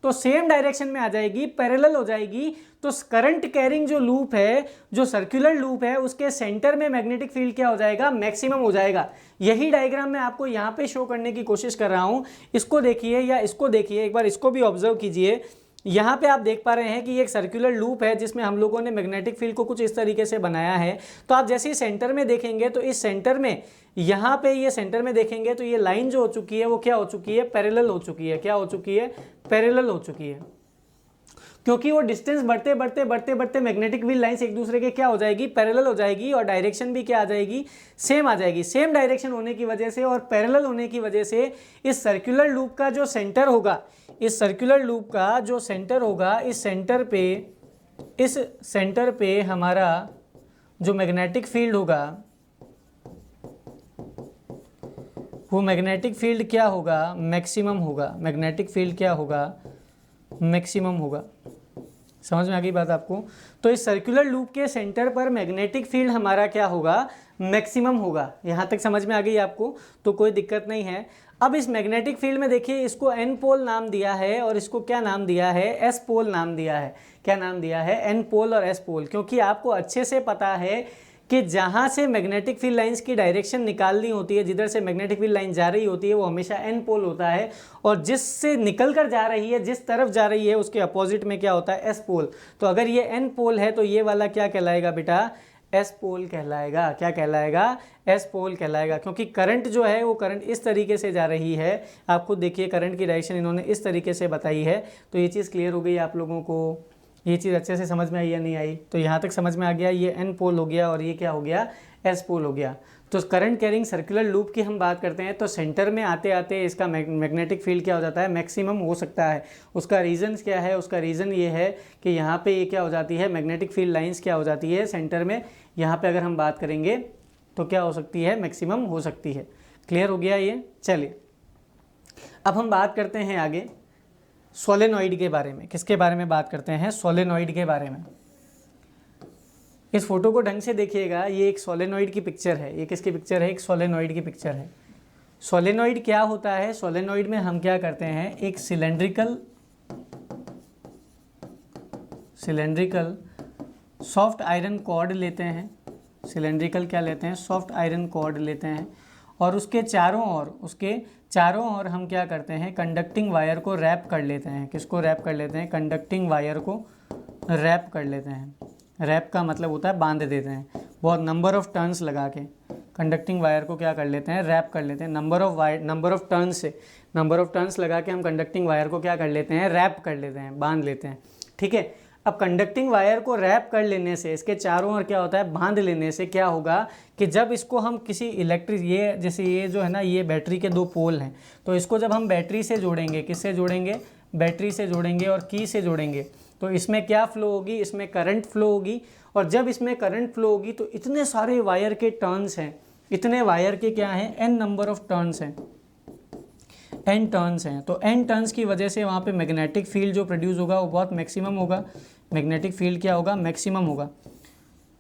S1: तो सेम डायरेक्शन में आ जाएगी, पैरेलल हो जाएगी, तो करंट कैरिंग जो लूप है, जो सर्कुलर लूप है, उसके सेंटर में मैग्नेटिक फील्ड क्या हो जाएगा, मैक्सिमम हो जाएगा। यही डायग्राम मैं आपको यहाँ पे शो करने की कोशिश कर रहा हूँ। इसको देखिए या इसको देखिए, एक बार इसको भी ऑब्जर्व कीजिए। यहाँ पे आप देख पा रहे हैं कि ये एक सर्कुलर लूप है जिसमें हम लोगों ने मैग्नेटिक फील्ड को कुछ इस तरीके से बनाया है। तो आप जैसे ही सेंटर में देखेंगे तो इस सेंटर में, यहाँ पे ये सेंटर में देखेंगे तो ये लाइन जो हो चुकी है वो क्या हो चुकी है, पैरेलल हो चुकी है। क्या हो चुकी है, पैरेलल हो चुकी है। क्योंकि वो डिस्टेंस बढ़ते बढ़ते बढ़ते बढ़ते मैग्नेटिक फील्ड लाइंस एक दूसरे के क्या हो जाएगी, पैरेलल हो जाएगी और डायरेक्शन भी क्या आ जाएगी, सेम आ जाएगी। सेम डायरेक्शन होने की वजह से और पैरेलल होने की वजह से इस सर्कुलर लूप का जो सेंटर होगा, इस सर्कुलर लूप का जो सेंटर होगा, इस सेंटर पे हमारा जो मैग्नेटिक फील्ड होगा वो मैग्नेटिक फील्ड क्या होगा, मैक्सिमम होगा। मैग्नेटिक फील्ड क्या होगा, मैक्सिमम होगा। समझ में आ गई बात आपको? तो इस सर्कुलर लूप के सेंटर पर मैग्नेटिक फील्ड हमारा क्या होगा, मैक्सिमम होगा। यहाँ तक समझ में आ गई आपको? तो कोई दिक्कत नहीं है। अब इस मैग्नेटिक फील्ड में देखिए इसको एन पोल नाम दिया है और इसको क्या नाम दिया है, एस पोल नाम दिया है। क्या नाम दिया है, एन पोल और एस पोल, क्योंकि आपको अच्छे से पता है कि जहाँ से मैग्नेटिक फील्ड लाइंस की डायरेक्शन निकालनी होती है, जिधर से मैग्नेटिक फील्ड लाइन जा रही होती है वो हमेशा एन पोल होता है, और जिससे निकल कर जा रही है, जिस तरफ जा रही है उसके अपोजिट में क्या होता है, एस पोल। तो अगर ये एन पोल है तो ये वाला क्या कहलाएगा बेटा, एस पोल कहलाएगा। क्या कहलाएगा, एस पोल कहलाएगा, क्योंकि करंट जो है वो करंट इस तरीके से जा रही है। आप खुद देखिए करंट की डायरेक्शन इन्होंने इस तरीके से बताई है। तो ये चीज़ क्लियर हो गई आप लोगों को, ये चीज़ अच्छे से समझ में आई या नहीं आई? तो यहाँ तक समझ में आ गया, ये एन पोल हो गया और ये क्या हो गया, एस पोल हो गया। तो करंट कैरिंग सर्कुलर लूप की हम बात करते हैं तो सेंटर में आते आते इसका मैग्नेटिक फील्ड क्या हो जाता है, मैक्सिमम हो सकता है। उसका रीज़न क्या है, उसका रीज़न ये है कि यहाँ पे ये क्या हो जाती है, मैग्नेटिक फील्ड लाइंस क्या हो जाती है सेंटर में, यहाँ पे अगर हम बात करेंगे तो क्या हो सकती है, मैक्सिमम हो सकती है। क्लियर हो गया ये? चलिए अब हम बात करते हैं आगे सोलेनॉइड के बारे में। किसके बारे में बात करते हैं, सोलेनॉइड के बारे में। इस फोटो को ढंग से देखिएगा, ये एक सोलेनॉइड की पिक्चर है। ये किसकी पिक्चर है, एक सोलेनॉइड की पिक्चर है। सोलेनॉइड क्या होता है, सोलेनॉइड में हम क्या करते हैं, एक सिलेंड्रिकल सॉफ्ट आयरन कॉर्ड लेते हैं। सिलेंड्रिकल क्या लेते हैं, सॉफ्ट आयरन कॉर्ड लेते हैं, और उसके चारों ओर हम क्या करते हैं, कंडक्टिंग वायर को रैप कर लेते हैं। किसको रैप कर लेते हैं, कंडक्टिंग वायर को रैप कर लेते हैं। रैप का मतलब होता है बांध देते हैं, बहुत नंबर ऑफ टर्न्स लगा के कंडक्टिंग वायर को क्या कर लेते हैं, रैप कर लेते हैं। नंबर ऑफ टर्न्स लगा के हम कंडक्टिंग वायर को क्या कर लेते हैं, रैप कर लेते हैं, बांध लेते हैं। ठीक है, अब कंडक्टिंग वायर को रैप कर लेने से, इसके चारों ओर क्या होता है, बांध लेने से क्या होगा कि जब इसको हम किसी इलेक्ट्रिक, ये जैसे ये जो है ना, ये बैटरी के दो पोल हैं, तो इसको जब हम बैटरी से जोड़ेंगे, किससे जोड़ेंगे, बैटरी से जोड़ेंगे और की से जोड़ेंगे, तो इसमें क्या फ्लो होगी, इसमें करंट फ्लो होगी। और जब इसमें करंट फ्लो होगी तो इतने सारे वायर के टर्न्स हैं, इतने वायर के क्या हैं, एन नंबर ऑफ टर्न्स हैं, एन टर्न्स हैं। तो एन टर्न्स की वजह से वहाँ पे मैग्नेटिक फील्ड जो प्रोड्यूस होगा वो बहुत मैक्सिमम होगा। मैग्नेटिक फील्ड क्या होगा, मैक्सिमम होगा,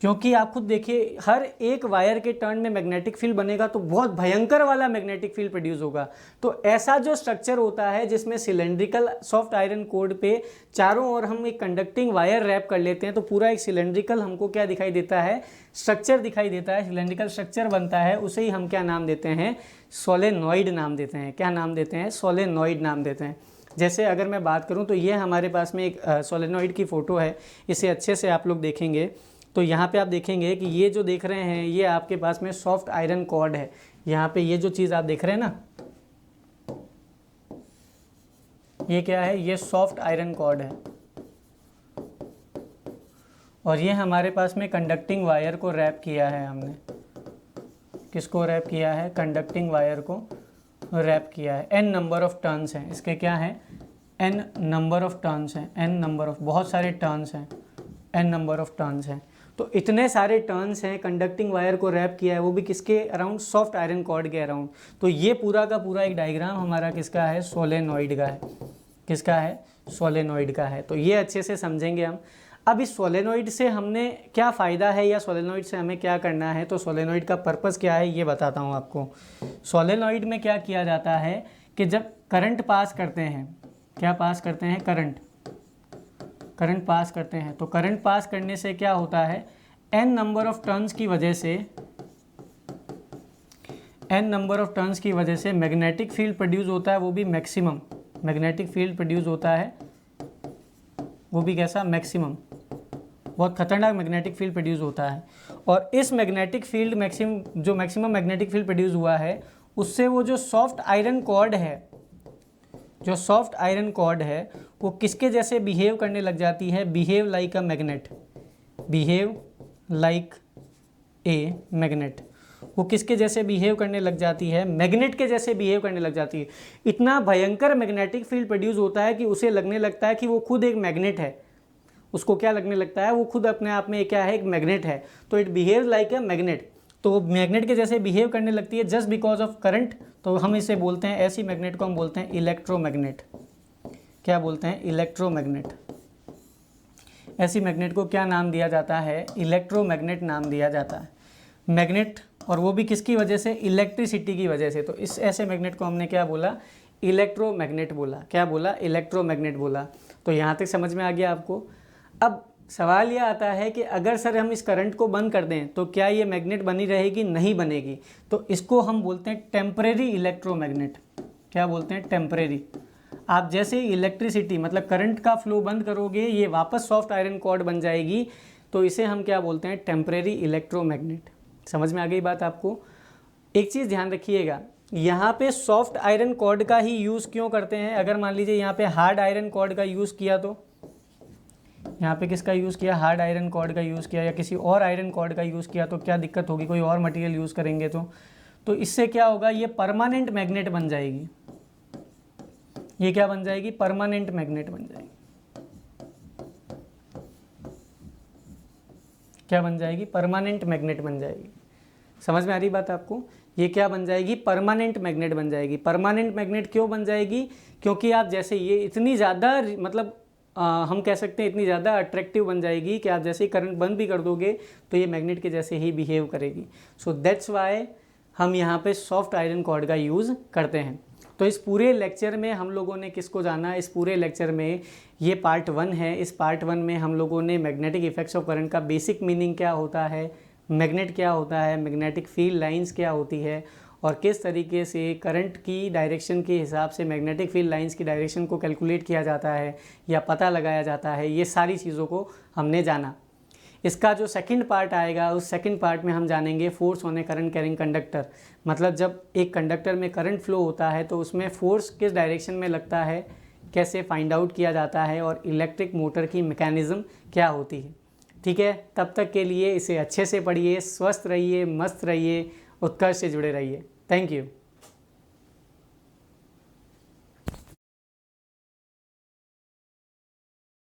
S1: क्योंकि आप खुद देखिए हर एक वायर के टर्न में मैग्नेटिक फील्ड बनेगा तो बहुत भयंकर वाला मैग्नेटिक फील्ड प्रोड्यूस होगा। तो ऐसा जो स्ट्रक्चर होता है जिसमें सिलेंड्रिकल सॉफ्ट आयरन कोड पे चारों ओर हम एक कंडक्टिंग वायर रैप कर लेते हैं, तो पूरा एक सिलेंड्रिकल हमको क्या दिखाई देता है, स्ट्रक्चर दिखाई देता है, सिलेंड्रिकल स्ट्रक्चर बनता है। उसे ही हम क्या नाम देते हैं, सोलेनॉइड नाम देते हैं। क्या नाम देते हैं, सोलेनॉइड नाम देते हैं। जैसे अगर मैं बात करूं तो ये हमारे पास में एक सोलेनॉइड की फ़ोटो है, इसे अच्छे से आप लोग देखेंगे तो यहाँ पे आप देखेंगे कि ये जो देख रहे हैं ये आपके पास में सॉफ्ट आयरन कॉर्ड है। यहाँ पे ये जो चीज़ आप देख रहे हैं ना, ये क्या है, ये सॉफ्ट आयरन कॉर्ड है, और ये हमारे पास में कंडक्टिंग वायर को रैप किया है हमने। किसको रैप किया है, कंडक्टिंग वायर को रैप किया है। एन नंबर ऑफ टर्न्स हैं इसके, क्या हैं, एन नंबर ऑफ टर्न्स हैं, एन नंबर ऑफ, बहुत सारे टर्न्स हैं, एन नंबर ऑफ टर्न्स हैं। तो इतने सारे टर्न्स हैं, कंडक्टिंग वायर को रैप किया है, वो भी किसके अराउंड, सॉफ्ट आयरन कॉर्ड के अराउंड। तो ये पूरा का पूरा एक डायग्राम हमारा किसका है, सोलेनॉइड का है। किसका है, सोलेनॉइड का है। तो ये अच्छे से समझेंगे हम। अब इस सोलेनॉइड से हमने क्या फ़ायदा है या सोलेनॉइड से हमें क्या करना है, तो सोलेनॉइड का पर्पस क्या है ये बताता हूँ आपको। सोलेनॉइड में क्या किया जाता है कि जब करंट पास करते हैं, क्या पास करते हैं, करंट पास करते हैं, तो करंट पास करने से क्या होता है, एन नंबर ऑफ टर्न्स की वजह से, एन नंबर ऑफ टर्न्स की वजह से मैग्नेटिक फील्ड प्रोड्यूस होता है, वो भी मैक्सिमम। मैग्नेटिक फील्ड प्रोड्यूस होता है वो भी कैसा, मैक्सिमम, बहुत खतरनाक मैग्नेटिक फील्ड प्रोड्यूस होता है। और इस magnetic field maximum magnetic field produce हुआ है, उससे वो जो सॉफ्ट आयरन कॉर्ड है, जो सॉफ्ट आयरन कॉर्ड है वो किसके जैसे बिहेव करने लग जाती है, behave like a magnet, behave like a magnet. वो किसके जैसे बिहेव करने लग जाती है, मैग्नेट के जैसे बिहेव करने लग जाती है। इतना भयंकर मैग्नेटिक फील्ड प्रोड्यूस होता है कि उसे लगने लगता है कि वो खुद एक मैग्नेट है। उसको क्या लगने लगता है, वो खुद अपने आप में क्या है, एक मैग्नेट है। तो it behave like a magnet, तो वो मैग्नेट के जैसे बिहेव करने लगती है जस्ट बिकॉज ऑफ करंट। तो हम इसे बोलते हैं, ऐसी मैग्नेट को हम बोलते हैं इलेक्ट्रोमैग्नेट। क्या बोलते हैं, इलेक्ट्रोमैग्नेट। ऐसी मैग्नेट को क्या नाम दिया जाता है, इलेक्ट्रोमैग्नेट नाम दिया जाता है। मैग्नेट और वो भी किसकी वजह से, इलेक्ट्रिसिटी की वजह से। तो इस ऐसे मैग्नेट को हमने क्या बोला, इलेक्ट्रोमैग्नेट बोला। क्या बोला, इलेक्ट्रोमैग्नेट बोला। तो यहाँ तक समझ में आ गया आपको। अब सवाल यह आता है कि अगर सर हम इस करंट को बंद कर दें तो क्या ये मैग्नेट बनी रहेगी, नहीं बनेगी। तो इसको हम बोलते हैं टेम्परेरी इलेक्ट्रोमैग्नेट। क्या बोलते हैं, टेम्परेरी। आप जैसे ही इलेक्ट्रिसिटी मतलब करंट का फ्लो बंद करोगे, ये वापस सॉफ्ट आयरन कॉर्ड बन जाएगी, तो इसे हम क्या बोलते हैं, टेम्परेरी इलेक्ट्रोमैग्नेट। समझ में आ गई बात आपको। एक चीज़ ध्यान रखिएगा, यहाँ पे सॉफ्ट आयरन कॉर्ड का ही यूज़ क्यों करते हैं। अगर मान लीजिए यहाँ पे हार्ड आयरन कॉर्ड का यूज़ किया, तो यहाँ पे किसका यूज़ किया, हार्ड आयरन कॉर्ड का यूज़ किया, या किसी और आयरन कॉर्ड का यूज़ किया, तो क्या दिक्कत होगी, कोई और मटेरियल यूज़ करेंगे तो इससे क्या होगा, ये परमानेंट मैग्नेट बन जाएगी। ये क्या बन जाएगी, परमानेंट मैग्नेट बन जाएगी। क्या बन जाएगी, परमानेंट मैग्नेट बन जाएगी। समझ में आ रही बात आपको। ये क्या बन जाएगी, परमानेंट मैग्नेट बन जाएगी। परमानेंट मैग्नेट क्यों बन जाएगी, क्योंकि आप जैसे ये इतनी ज़्यादा मतलब हम कह सकते हैं इतनी ज़्यादा अट्रैक्टिव बन जाएगी कि आप जैसे ही करंट बंद भी कर दोगे तो ये मैग्नेट के जैसे ही बिहेव करेगी। सो दैट्स वाई हम यहाँ पे सॉफ्ट आयरन कॉर्ड का यूज़ करते हैं। तो इस पूरे लेक्चर में हम लोगों ने किसको जाना, इस पूरे लेक्चर में ये पार्ट 1 है। इस पार्ट 1 में हम लोगों ने मैग्नेटिक इफेक्ट्स ऑफ करंट का बेसिक मीनिंग क्या होता है, मैग्नेट क्या होता है, मैग्नेटिक फील्ड लाइंस क्या होती है, और किस तरीके से करंट की डायरेक्शन के हिसाब से मैग्नेटिक फील्ड लाइंस की डायरेक्शन को कैलकुलेट किया जाता है या पता लगाया जाता है। ये सारी चीज़ों को हमने जाना। इसका जो सेकंड पार्ट आएगा, उस सेकंड पार्ट में हम जानेंगे force on A current carrying conductor. मतलब जब एक कंडक्टर में करंट फ्लो होता है तो उसमें फोर्स किस डायरेक्शन में लगता है, कैसे फाइंड आउट किया जाता है, और इलेक्ट्रिक मोटर की मैकेनिज़्म क्या होती है। ठीक है, तब तक के लिए इसे अच्छे से पढ़िए, स्वस्थ रहिए, मस्त रहिए, उत्कर्ष से जुड़े रहिए। Thank you.